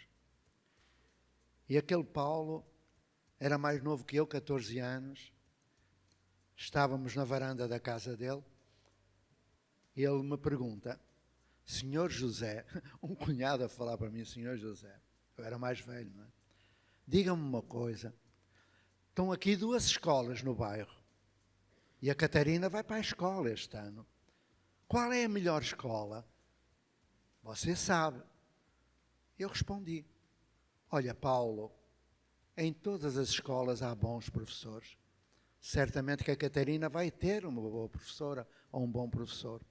E aquele Paulo era mais novo que eu, 14 anos. Estávamos na varanda da casa dele. E ele me pergunta, Senhor José, um cunhado a falar para mim, Senhor José, eu era mais velho, não é? Diga-me uma coisa, estão aqui 2 escolas no bairro e a Catarina vai para a escola este ano. Qual é a melhor escola? Você sabe. Eu respondi, olha Paulo, em todas as escolas há bons professores. Certamente que a Catarina vai ter uma boa professora ou um bom professor.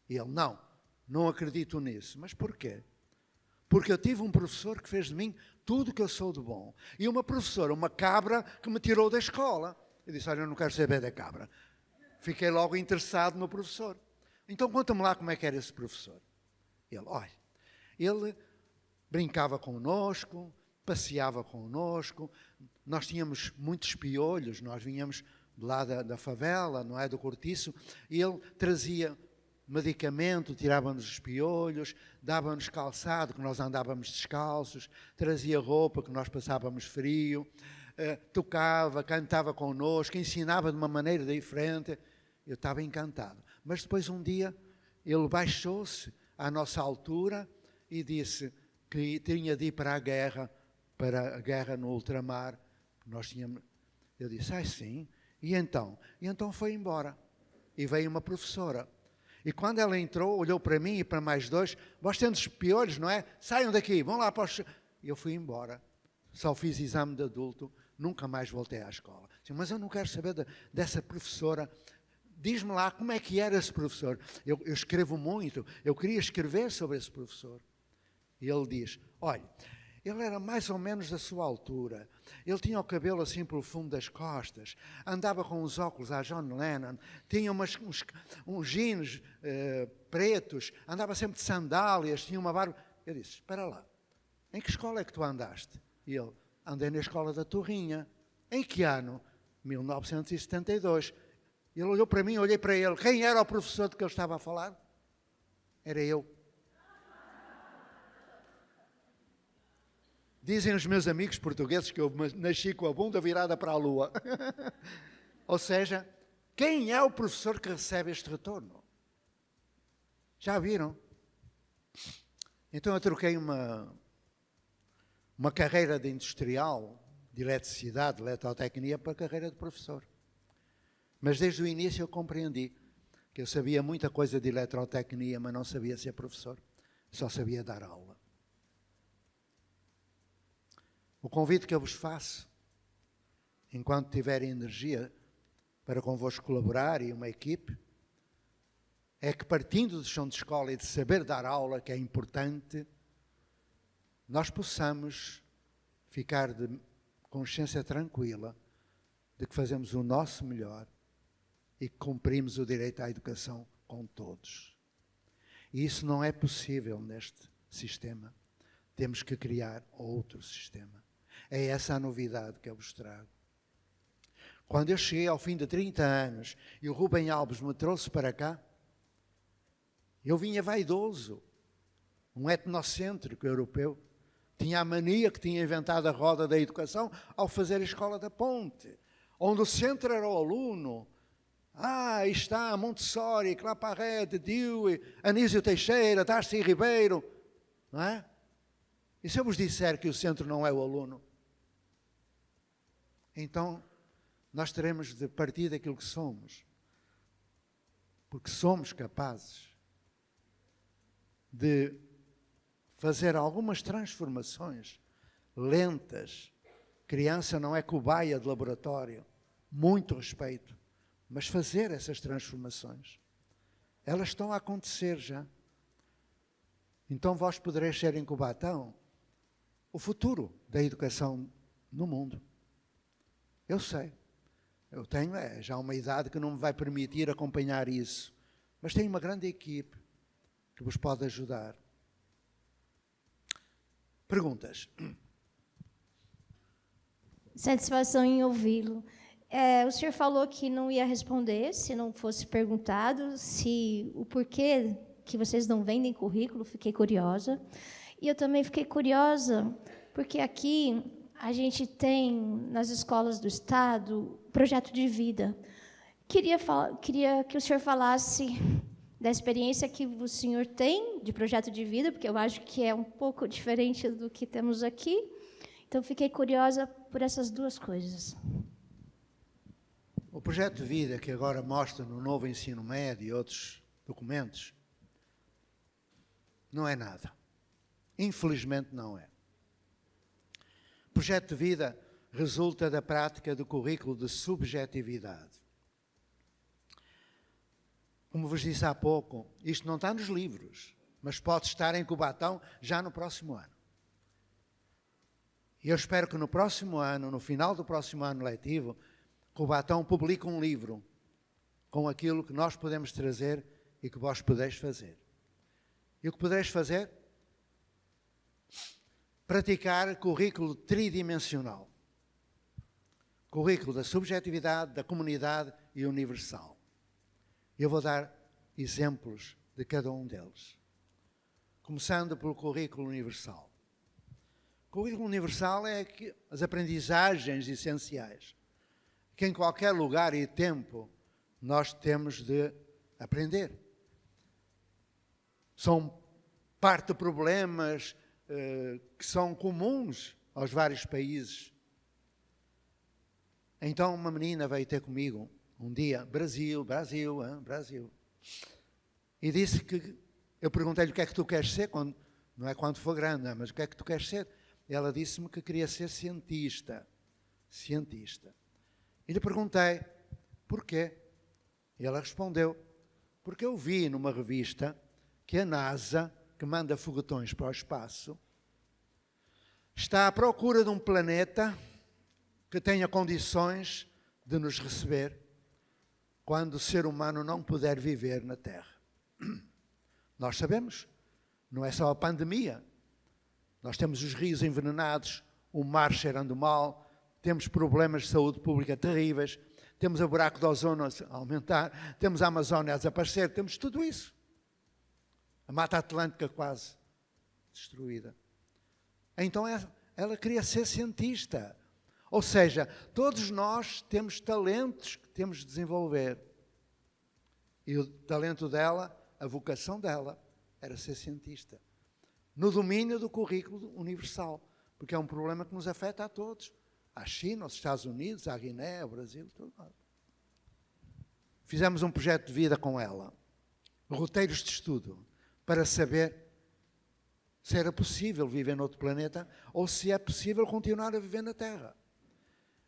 E ele, não acredito nisso. Mas porquê? Porque eu tive um professor que fez de mim tudo o que eu sou de bom. E uma professora, uma cabra, que me tirou da escola. Eu disse, olha, eu não quero saber da cabra. Fiquei logo interessado no professor. Então conta-me lá como é que era esse professor. Ele, olha, ele brincava connosco, passeava connosco, nós tínhamos muitos piolhos, nós vinhamos de lá da favela, não é, do cortiço, e ele trazia medicamento, tirava-nos os piolhos, dava-nos calçado, que nós andávamos descalços, trazia roupa, que nós passávamos frio, tocava, cantava connosco, ensinava de uma maneira diferente. Eu estava encantado. Mas depois um dia ele baixou-se à nossa altura e disse que tinha de ir para a guerra no ultramar. Eu disse, sim. E então? E então foi embora. E veio uma professora. E quando ela entrou, olhou para mim e para mais 2, vós tendes piolhos, não é? Saiam daqui, vão lá para os... E eu fui embora. Só fiz exame de adulto, nunca mais voltei à escola. Disse, mas eu não quero saber dessa professora. Diz-me lá como é que era esse professor. Eu escrevo muito, eu queria escrever sobre esse professor. E ele diz, olha, ele era mais ou menos da sua altura. Ele tinha o cabelo assim pelo fundo das costas. Andava com os óculos à John Lennon. Tinha uns jeans pretos. Andava sempre de sandálias. Tinha uma barba. Eu disse, espera lá. Em que escola é que tu andaste? E ele, andei na escola da Torrinha. Em que ano? 1972. Ele olhou para mim, olhei para ele. Quem era o professor de que ele estava a falar? Era eu. Dizem os meus amigos portugueses que eu nasci com a bunda virada para a lua. Ou seja, quem é o professor que recebe este retorno? Já viram? Então eu troquei uma carreira de industrial, de eletricidade, de eletrotecnia, para a carreira de professor. Mas desde o início eu compreendi que eu sabia muita coisa de eletrotecnia, mas não sabia ser professor. Só sabia dar aula. O convite que eu vos faço, enquanto tiverem energia para convosco colaborar e uma equipe, é que partindo de chão de escola e de saber dar aula, que é importante, nós possamos ficar de consciência tranquila de que fazemos o nosso melhor e que cumprimos o direito à educação com todos. E isso não é possível neste sistema. Temos que criar outro sistema. É essa a novidade que eu vos trago. Quando eu cheguei ao fim de 30 anos e o Rubem Alves me trouxe para cá, Eu vinha vaidoso, um etnocêntrico europeu. Tinha a mania que tinha inventado a roda da educação ao fazer a Escola da Ponte, onde o centro era o aluno. Aí está Montessori, Claparede, Dewey, Anísio Teixeira, Darcy Ribeiro. Não é? E se eu vos disser que o centro não é o aluno? Então, nós teremos de partir daquilo que somos. Porque somos capazes de fazer algumas transformações lentas. Criança não é cobaia de laboratório. Muito respeito. Mas fazer essas transformações. Elas estão a acontecer já. Então vós podereis ser em Cubatão o futuro da educação no mundo. Eu sei. Eu tenho já uma idade que não me vai permitir acompanhar isso. Mas tenho uma grande equipe que vos pode ajudar. Perguntas? Satisfação em ouvi-lo. O senhor falou que não ia responder se não fosse perguntado, se o porquê que vocês não vendem currículo, fiquei curiosa. E eu também fiquei curiosa porque aqui a gente tem, nas escolas do Estado, projeto de vida. Queria que o senhor falasse da experiência que o senhor tem de projeto de vida, porque eu acho que é um pouco diferente do que temos aqui. Então, fiquei curiosa por essas duas coisas. O projeto de vida que agora mostra no novo ensino médio e outros documentos não é nada. Infelizmente não é. O projeto de vida resulta da prática do currículo de subjetividade. Como vos disse há pouco, isto não está nos livros, mas pode estar em Cubatão já no próximo ano. E eu espero que no próximo ano, no final do próximo ano letivo, Cubatão publique um livro com aquilo que nós podemos trazer e que vós podeis fazer. E o que podeis fazer? Praticar currículo tridimensional. Currículo da subjetividade, da comunidade e universal. Eu vou dar exemplos de cada um deles. Começando pelo currículo universal. O currículo universal é as aprendizagens essenciais que em qualquer lugar e tempo nós temos de aprender. São parte de problemas que são comuns aos vários países. Então uma menina veio ter comigo um dia, Brasil, e disse que, eu perguntei-lhe o que é que tu queres ser, não é quando for grande, não, mas o que é que tu queres ser? E ela disse-me que queria ser cientista. E lhe perguntei, porquê? E ela respondeu, porque eu vi numa revista que a NASA, que manda foguetões para o espaço, está à procura de um planeta que tenha condições de nos receber quando o ser humano não puder viver na Terra. Nós sabemos, não é só a pandemia. Nós temos os rios envenenados, o mar cheirando mal, temos problemas de saúde pública terríveis, temos o buraco de ozono a aumentar, temos a Amazónia a desaparecer, temos tudo isso. A Mata Atlântica quase destruída. Então ela queria ser cientista. Ou seja, todos nós temos talentos que temos de desenvolver. E o talento dela, a vocação dela, era ser cientista. No domínio do currículo universal. Porque é um problema que nos afeta a todos. À China, aos Estados Unidos, à Guiné, ao Brasil, tudo. Fizemos um projeto de vida com ela. Roteiros de estudo. Para saber se era possível viver noutro planeta ou se é possível continuar a viver na Terra.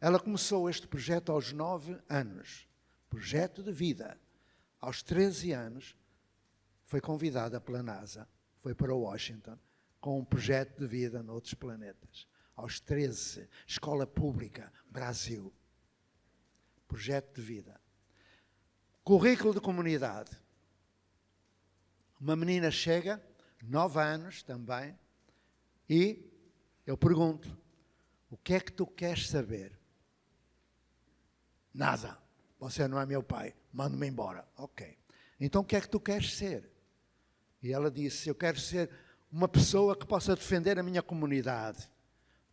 Ela começou este projeto aos 9 anos. Projeto de vida. Aos 13 anos, foi convidada pela NASA. Foi para Washington com um projeto de vida noutros planetas. Aos 13, escola pública, Brasil. Projeto de vida. Currículo de comunidade. Uma menina chega, 9 anos também, e eu pergunto, o que é que tu queres saber? Nada. Você não é meu pai, manda-me embora. Ok. Então o que é que tu queres ser? E ela disse, eu quero ser uma pessoa que possa defender a minha comunidade,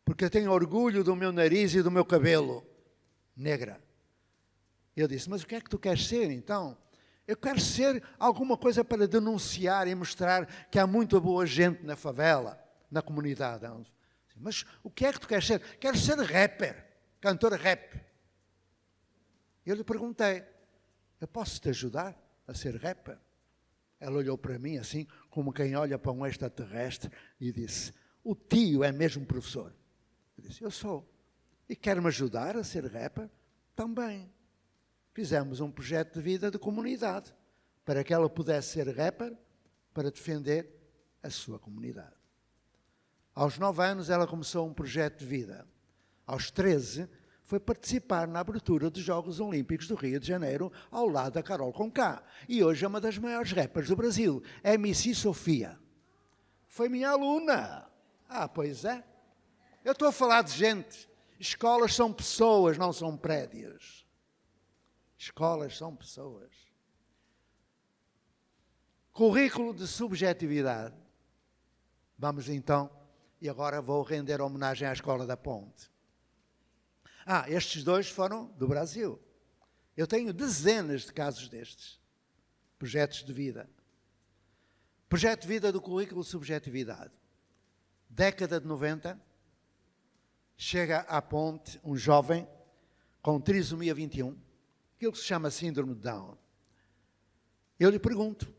porque eu tenho orgulho do meu nariz e do meu cabelo. Negra. Eu disse, mas o que é que tu queres ser, então? Eu quero ser alguma coisa para denunciar e mostrar que há muita boa gente na favela, na comunidade. Mas o que é que tu queres ser? Quero ser rapper, cantor rap. Eu lhe perguntei, eu posso te ajudar a ser rapper? Ela olhou para mim assim, como quem olha para um extraterrestre, e disse, o tio é mesmo professor? Eu disse, eu sou. E quer-me ajudar a ser rapper? Também. Fizemos um projeto de vida de comunidade, para que ela pudesse ser rapper, para defender a sua comunidade. Aos 9 anos ela começou um projeto de vida. Aos 13 foi participar na abertura dos Jogos Olímpicos do Rio de Janeiro, ao lado da Carol Conká. E hoje é uma das maiores rappers do Brasil, é MC Sofia. Foi minha aluna. Ah, pois é. Eu estou a falar de gente. Escolas são pessoas, não são prédios. Escolas são pessoas. Currículo de subjetividade. Vamos então, e agora vou render homenagem à Escola da Ponte. Estes dois foram do Brasil. Eu tenho dezenas de casos destes. Projetos de vida. Projeto de vida do currículo de subjetividade. Década de 90, chega à Ponte um jovem com trissomia 21, aquilo que se chama síndrome de Down. Eu lhe pergunto,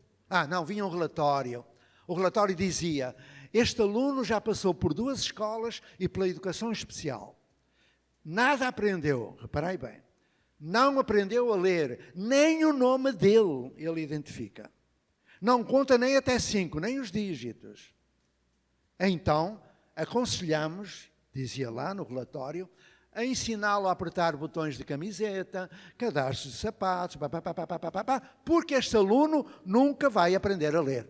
vinha um relatório. O relatório dizia, este aluno já passou por 2 escolas e pela educação especial. Nada aprendeu, reparei bem, não aprendeu a ler, nem o nome dele ele identifica. Não conta nem até 5, nem os dígitos. Então, aconselhamos, dizia lá no relatório, a ensiná-lo a apertar botões de camiseta, cadastros de sapatos, porque este aluno nunca vai aprender a ler.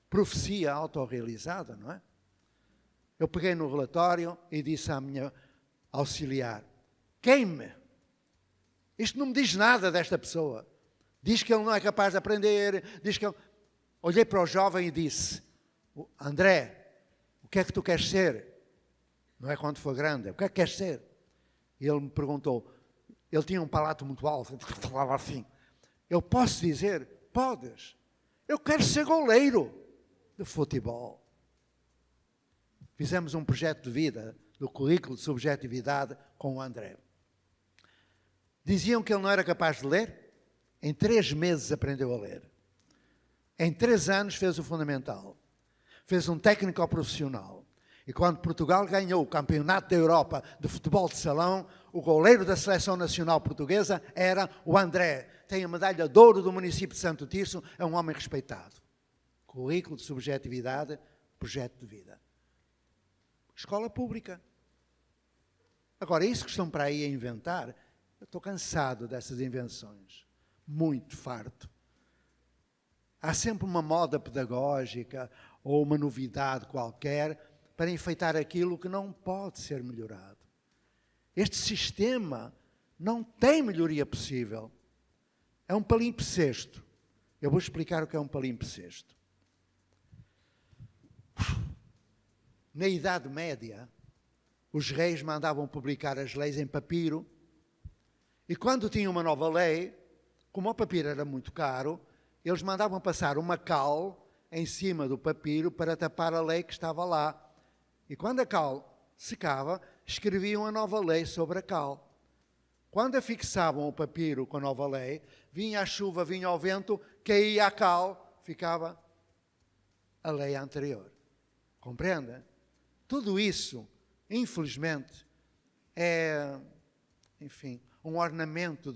Profecia autorrealizada, não é? Eu peguei no relatório e disse à minha auxiliar, queime! Isto não me diz nada desta pessoa. Diz que ele não é capaz de aprender, diz que ele... Olhei para o jovem e disse, André, o que é que tu queres ser? Não é quando for grande, o que é que queres ser? E ele me perguntou, ele tinha um palato muito alto, falava assim, eu posso dizer? Podes. Eu quero ser goleiro de futebol. Fizemos um projeto de vida do currículo de subjetividade com o André. Diziam que ele não era capaz de ler, em 3 meses aprendeu a ler. Em 3 anos fez o fundamental. Fez um técnico profissional. E quando Portugal ganhou o Campeonato da Europa de Futebol de Salão, o goleiro da Seleção Nacional Portuguesa era o André. Tem a medalha de ouro do município de Santo Tirso, é um homem respeitado. Currículo de subjetividade, projeto de vida. Escola pública. Agora, isso que estão para aí a inventar, eu estou cansado dessas invenções. Muito farto. Há sempre uma moda pedagógica ou uma novidade qualquer para enfeitar aquilo que não pode ser melhorado. Este sistema não tem melhoria possível. É um palimpsesto. Eu vou explicar o que é um palimpsesto. Na Idade Média, os reis mandavam publicar as leis em papiro e quando tinham uma nova lei, como o papiro era muito caro, eles mandavam passar uma cal em cima do papiro para tapar a lei que estava lá. E quando a cal secava, escreviam a nova lei sobre a cal. Quando afixavam o papiro com a nova lei, vinha a chuva, vinha o vento, caía a cal, ficava a lei anterior. Compreende? Tudo isso, infelizmente, é, enfim, um ornamento,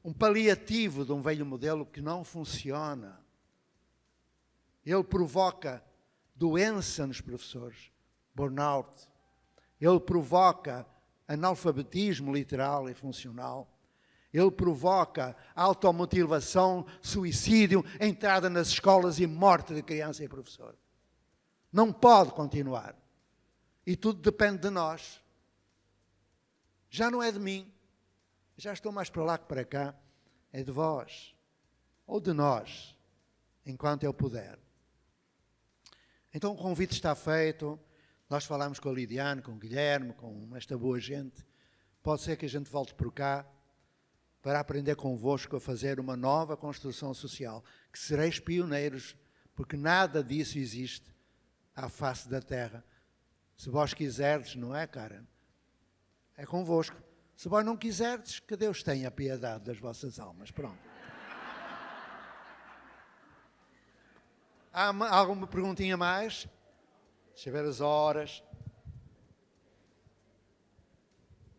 um paliativo de um velho modelo que não funciona. Ele provoca doença nos professores, burnout. Ele provoca analfabetismo literal e funcional. Ele provoca automotivação, suicídio, entrada nas escolas e morte de criança e professor. Não pode continuar. E tudo depende de nós. Já não é de mim. Já estou mais para lá que para cá. É de vós. Ou de nós. enquanto eu puder. Então o convite está feito, nós falamos com a Lidiane, com o Guilherme, com esta boa gente. Pode ser que a gente volte por cá para aprender convosco a fazer uma nova construção social, que sereis pioneiros, porque nada disso existe à face da terra. Se vós quiserdes, não é, Karen? É convosco. Se vós não quiserdes, que Deus tenha piedade das vossas almas. Pronto. Há alguma perguntinha mais? Deixa eu ver as horas.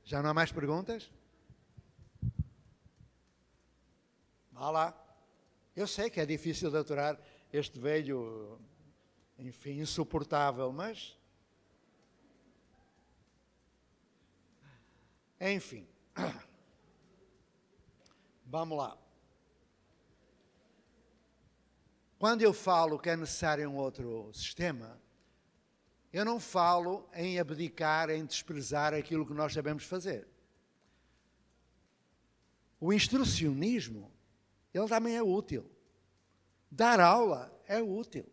Já não há mais perguntas? Vá lá. Eu sei que é difícil de aturar este velho, enfim, insuportável, mas... Enfim. Vamos lá. Quando eu falo que é necessário um outro sistema, eu não falo em abdicar, em desprezar aquilo que nós sabemos fazer. O instrucionismo, ele também é útil. Dar aula é útil.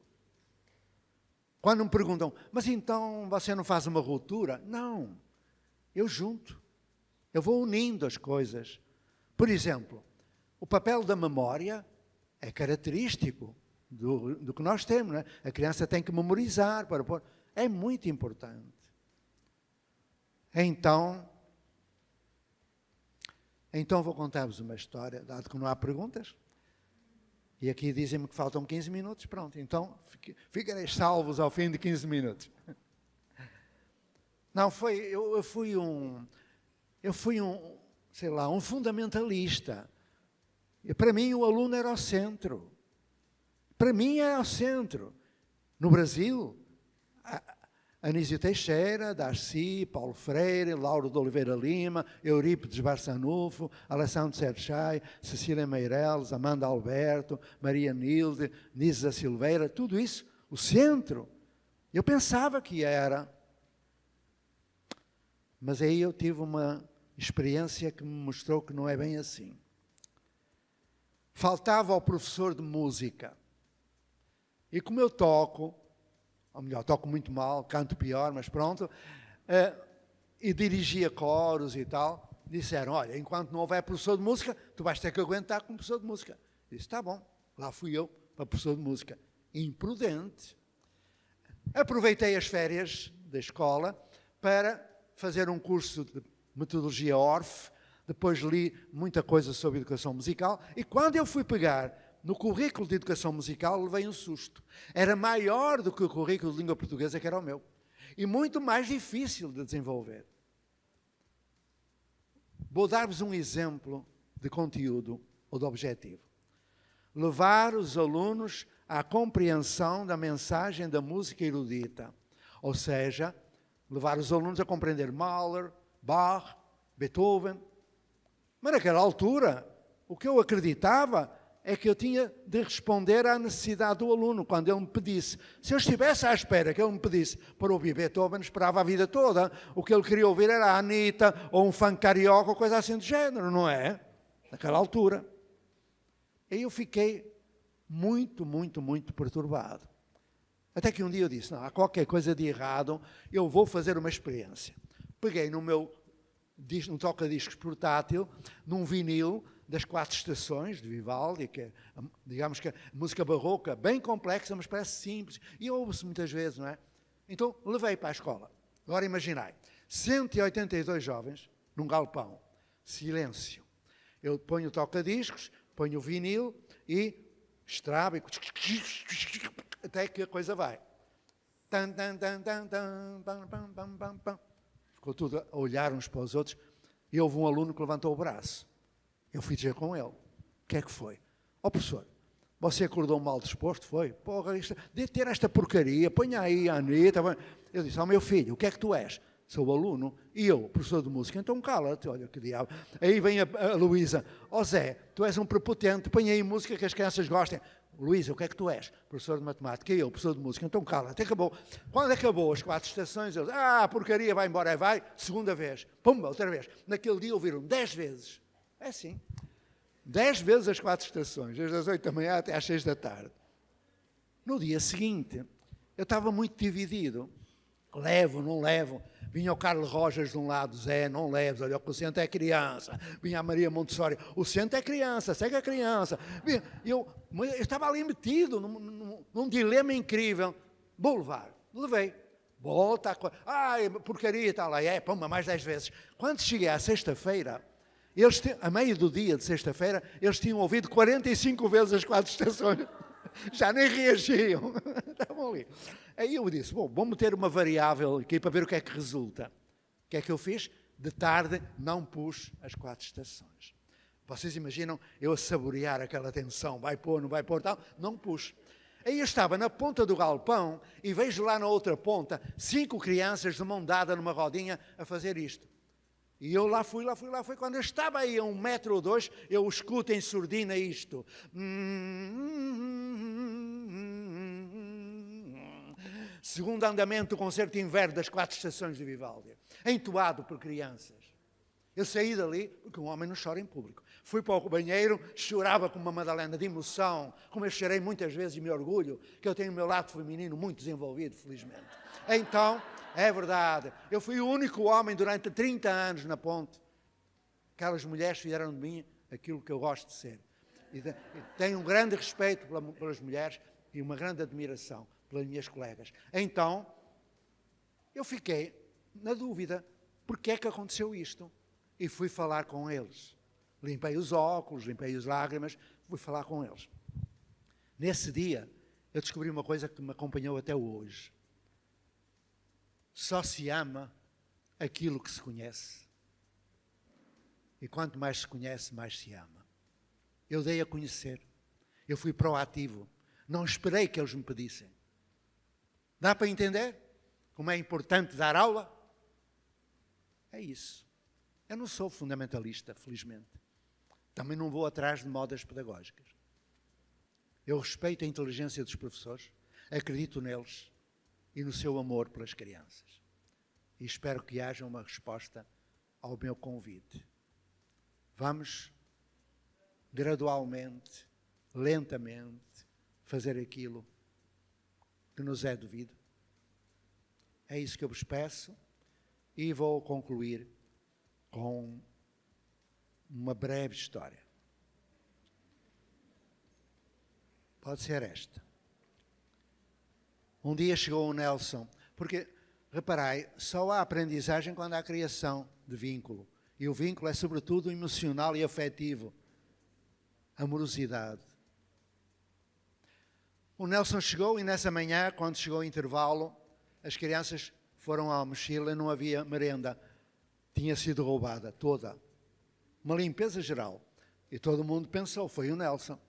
Quando me perguntam, mas então você não faz uma ruptura? Não, eu junto. Eu vou unindo as coisas. Por exemplo, o papel da memória é característico do que nós temos, não é? A criança tem que memorizar para pôr. É muito importante. Então vou contar-vos uma história, dado que não há perguntas. E aqui dizem-me que faltam 15 minutos, pronto. Então ficareis salvos ao fim de 15 minutos. Não, eu fui um, sei lá, um fundamentalista. E para mim o aluno era o centro. Para mim era o centro. No Brasil, Anísio Teixeira, Darcy, Paulo Freire, Lauro de Oliveira Lima, Eurípides Barçanufo, Alessandro Serchai, Cecília Meireles, Amanda Alberto, Maria Nilde, Nisa Silveira, tudo isso, o centro. Eu pensava que era. Mas aí eu tive uma experiência que me mostrou que não é bem assim. Faltava ao professor de música. E como eu toco, ou melhor, toco muito mal, canto pior, mas pronto, e dirigia coros e tal, disseram, olha, enquanto não houver professor de música, tu vais ter que aguentar como professor de música. Eu disse, está bom, lá fui eu para professor de música. Imprudente. Aproveitei as férias da escola para fazer um curso de metodologia ORF, depois li muita coisa sobre educação musical, e quando eu fui pegar no currículo de educação musical, levei um susto. Era maior do que o currículo de língua portuguesa, que era o meu. E muito mais difícil de desenvolver. Vou dar-vos um exemplo de conteúdo ou de objetivo. Levar os alunos à compreensão da mensagem da música erudita. Ou seja, levar os alunos a compreender Mahler, Bach, Beethoven. Mas naquela altura, o que eu acreditava é que eu tinha de responder à necessidade do aluno, quando ele me pedisse. Se eu estivesse à espera que ele me pedisse para ouvir Beethoven, esperava a vida toda. O que ele queria ouvir era a Anitta, ou um funk carioca, ou coisa assim do género, não é? Naquela altura. E eu fiquei muito, muito, muito perturbado. Até que um dia eu disse, não, há qualquer coisa de errado, eu vou fazer uma experiência. Peguei no toca-discos portátil, num vinil, das 4 estações de Vivaldi, que é, digamos que a música barroca, bem complexa, mas parece simples, e ouve-se muitas vezes, não é? Então, levei para a escola. Agora imaginai, 182 jovens, num galpão, silêncio. Eu ponho o toca-discos, ponho o vinil e estrabo, até que a coisa vai. Ficou tudo a olhar uns para os outros, e houve um aluno que levantou o braço. Eu fui dizer com ele, o que é que foi? Ó professor, você acordou mal disposto? Foi? Porra, de ter esta porcaria, ponha aí a Anitta. Eu disse, meu filho, o que é que tu és? Sou aluno, e eu, professor de música, então cala-te, olha que diabo. Aí vem a Luísa, Zé, tu és um prepotente, põe aí música que as crianças gostem. Luísa, o que é que tu és? Professor de matemática, e eu, professor de música, então cala-te, acabou. Quando acabou as 4 estações, eles, porcaria, vai embora, vai, segunda vez, pumba, outra vez. Naquele dia ouviram 10 vezes. É assim, 10 vezes as 4 estações, desde as 8 da manhã até às 6 da tarde. No dia seguinte, eu estava muito dividido. Levo, não levo. Vinha o Carlos Rojas de um lado, Zé, não leves, olha, o centro é criança. Vinha a Maria Montessori, o centro é criança, segue a criança. Eu estava ali metido num dilema incrível. Vou levar, levei. Volta, ai, porcaria, está lá, pumba, mais 10 vezes. Quando cheguei à sexta-feira, a meio do dia de sexta-feira, eles tinham ouvido 45 vezes as 4 estações. Já nem reagiam. Estavam ali. Aí eu disse, bom, vou meter uma variável aqui para ver o que é que resulta. O que é que eu fiz? De tarde não pus as 4 estações. Vocês imaginam eu a saborear aquela tensão, vai pôr, não vai pôr, tal? Não pus. Aí eu estava na ponta do galpão e vejo lá na outra ponta 5 crianças de mão dada numa rodinha a fazer isto. E eu lá fui. Quando eu estava aí a 1 metro ou 2, eu escuto em surdina isto. Segundo andamento do concerto inverno das 4 estações de Vivaldi. Entoado por crianças. Eu saí dali, porque um homem não chora em público. Fui para o banheiro, chorava como uma madalena de emoção, como eu chorei muitas vezes e me orgulho, que eu tenho o meu lado feminino muito desenvolvido, felizmente. Então, é verdade, eu fui o único homem durante 30 anos na ponte. Aquelas mulheres fizeram de mim aquilo que eu gosto de ser. E tenho um grande respeito pelas mulheres e uma grande admiração pelas minhas colegas. Então, eu fiquei na dúvida, porque é que aconteceu isto? E fui falar com eles. Limpei os óculos, limpei as lágrimas, fui falar com eles. Nesse dia, eu descobri uma coisa que me acompanhou até hoje. Só se ama aquilo que se conhece. E quanto mais se conhece, mais se ama. Eu dei a conhecer. Eu fui proativo. Não esperei que eles me pedissem. Dá para entender como é importante dar aula? É isso. Eu não sou fundamentalista, felizmente. Também não vou atrás de modas pedagógicas. Eu respeito a inteligência dos professores, acredito neles e no seu amor pelas crianças. E espero que haja uma resposta ao meu convite. Vamos gradualmente, lentamente, fazer aquilo que nos é devido. É isso que eu vos peço e vou concluir com uma breve história. Pode ser esta. Um dia chegou o Nelson, porque, reparai, só há aprendizagem quando há criação de vínculo. E o vínculo é sobretudo emocional e afetivo. Amorosidade. O Nelson chegou e nessa manhã, quando chegou o intervalo, as crianças foram à mochila e não havia merenda. Tinha sido roubada toda. Uma limpeza geral. E todo mundo pensou, foi o Nelson.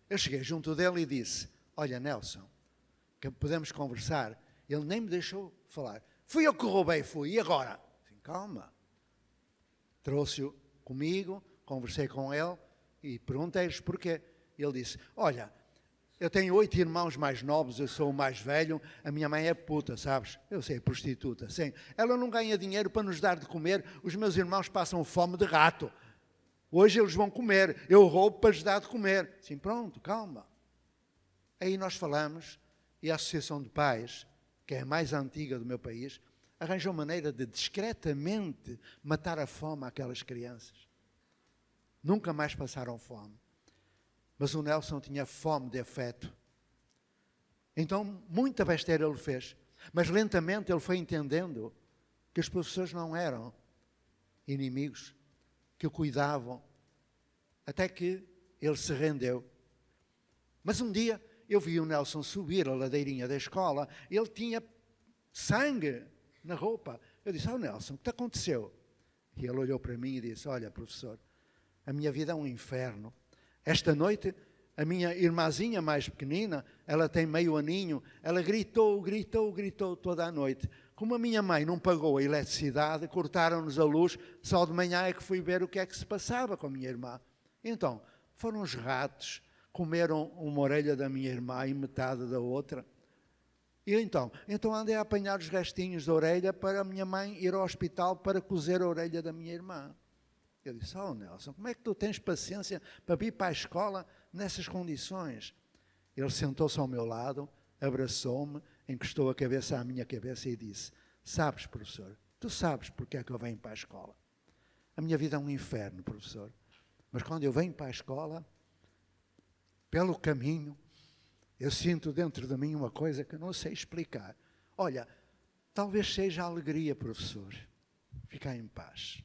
Eu cheguei junto dele e disse, olha Nelson, que podemos conversar. Ele nem me deixou falar. Fui eu que roubei, fui. E agora? Assim, calma. Trouxe-o comigo, conversei com ele e perguntei-lhes porquê. Ele disse, olha, eu tenho 8 irmãos mais novos, eu sou o mais velho, a minha mãe é puta, sabes? Eu sei, prostituta, sim. Ela não ganha dinheiro para nos dar de comer, os meus irmãos passam fome de rato. Hoje eles vão comer, eu roubo para lhes dar de comer. Sim, pronto, calma. Aí nós falamos e a Associação de Pais, que é a mais antiga do meu país, arranjou maneira de discretamente matar a fome àquelas crianças. Nunca mais passaram fome. Mas o Nelson tinha fome de afeto. Então, muita besteira ele fez. Mas lentamente ele foi entendendo que os professores não eram inimigos, que o cuidavam, até que ele se rendeu. Mas um dia eu vi o Nelson subir a ladeirinha da escola, ele tinha sangue na roupa. Eu disse, Nelson, o que te aconteceu? E ele olhou para mim e disse, olha, professor, a minha vida é um inferno. Esta noite, a minha irmãzinha mais pequenina, ela tem meio aninho, ela gritou toda a noite. Como a minha mãe não pagou a eletricidade, cortaram-nos a luz, só de manhã é que fui ver o que é que se passava com a minha irmã. Então, foram os ratos, comeram uma orelha da minha irmã e metade da outra. E então andei a apanhar os restinhos da orelha para a minha mãe ir ao hospital para cozer a orelha da minha irmã. Eu disse, Nelson, como é que tu tens paciência para vir para a escola nessas condições? Ele sentou-se ao meu lado, abraçou-me, encostou a cabeça à minha cabeça e disse: sabes, professor, tu sabes porque é que eu venho para a escola. A minha vida é um inferno, professor. Mas quando eu venho para a escola, pelo caminho, eu sinto dentro de mim uma coisa que eu não sei explicar. Olha, talvez seja a alegria, professor. Ficar em paz.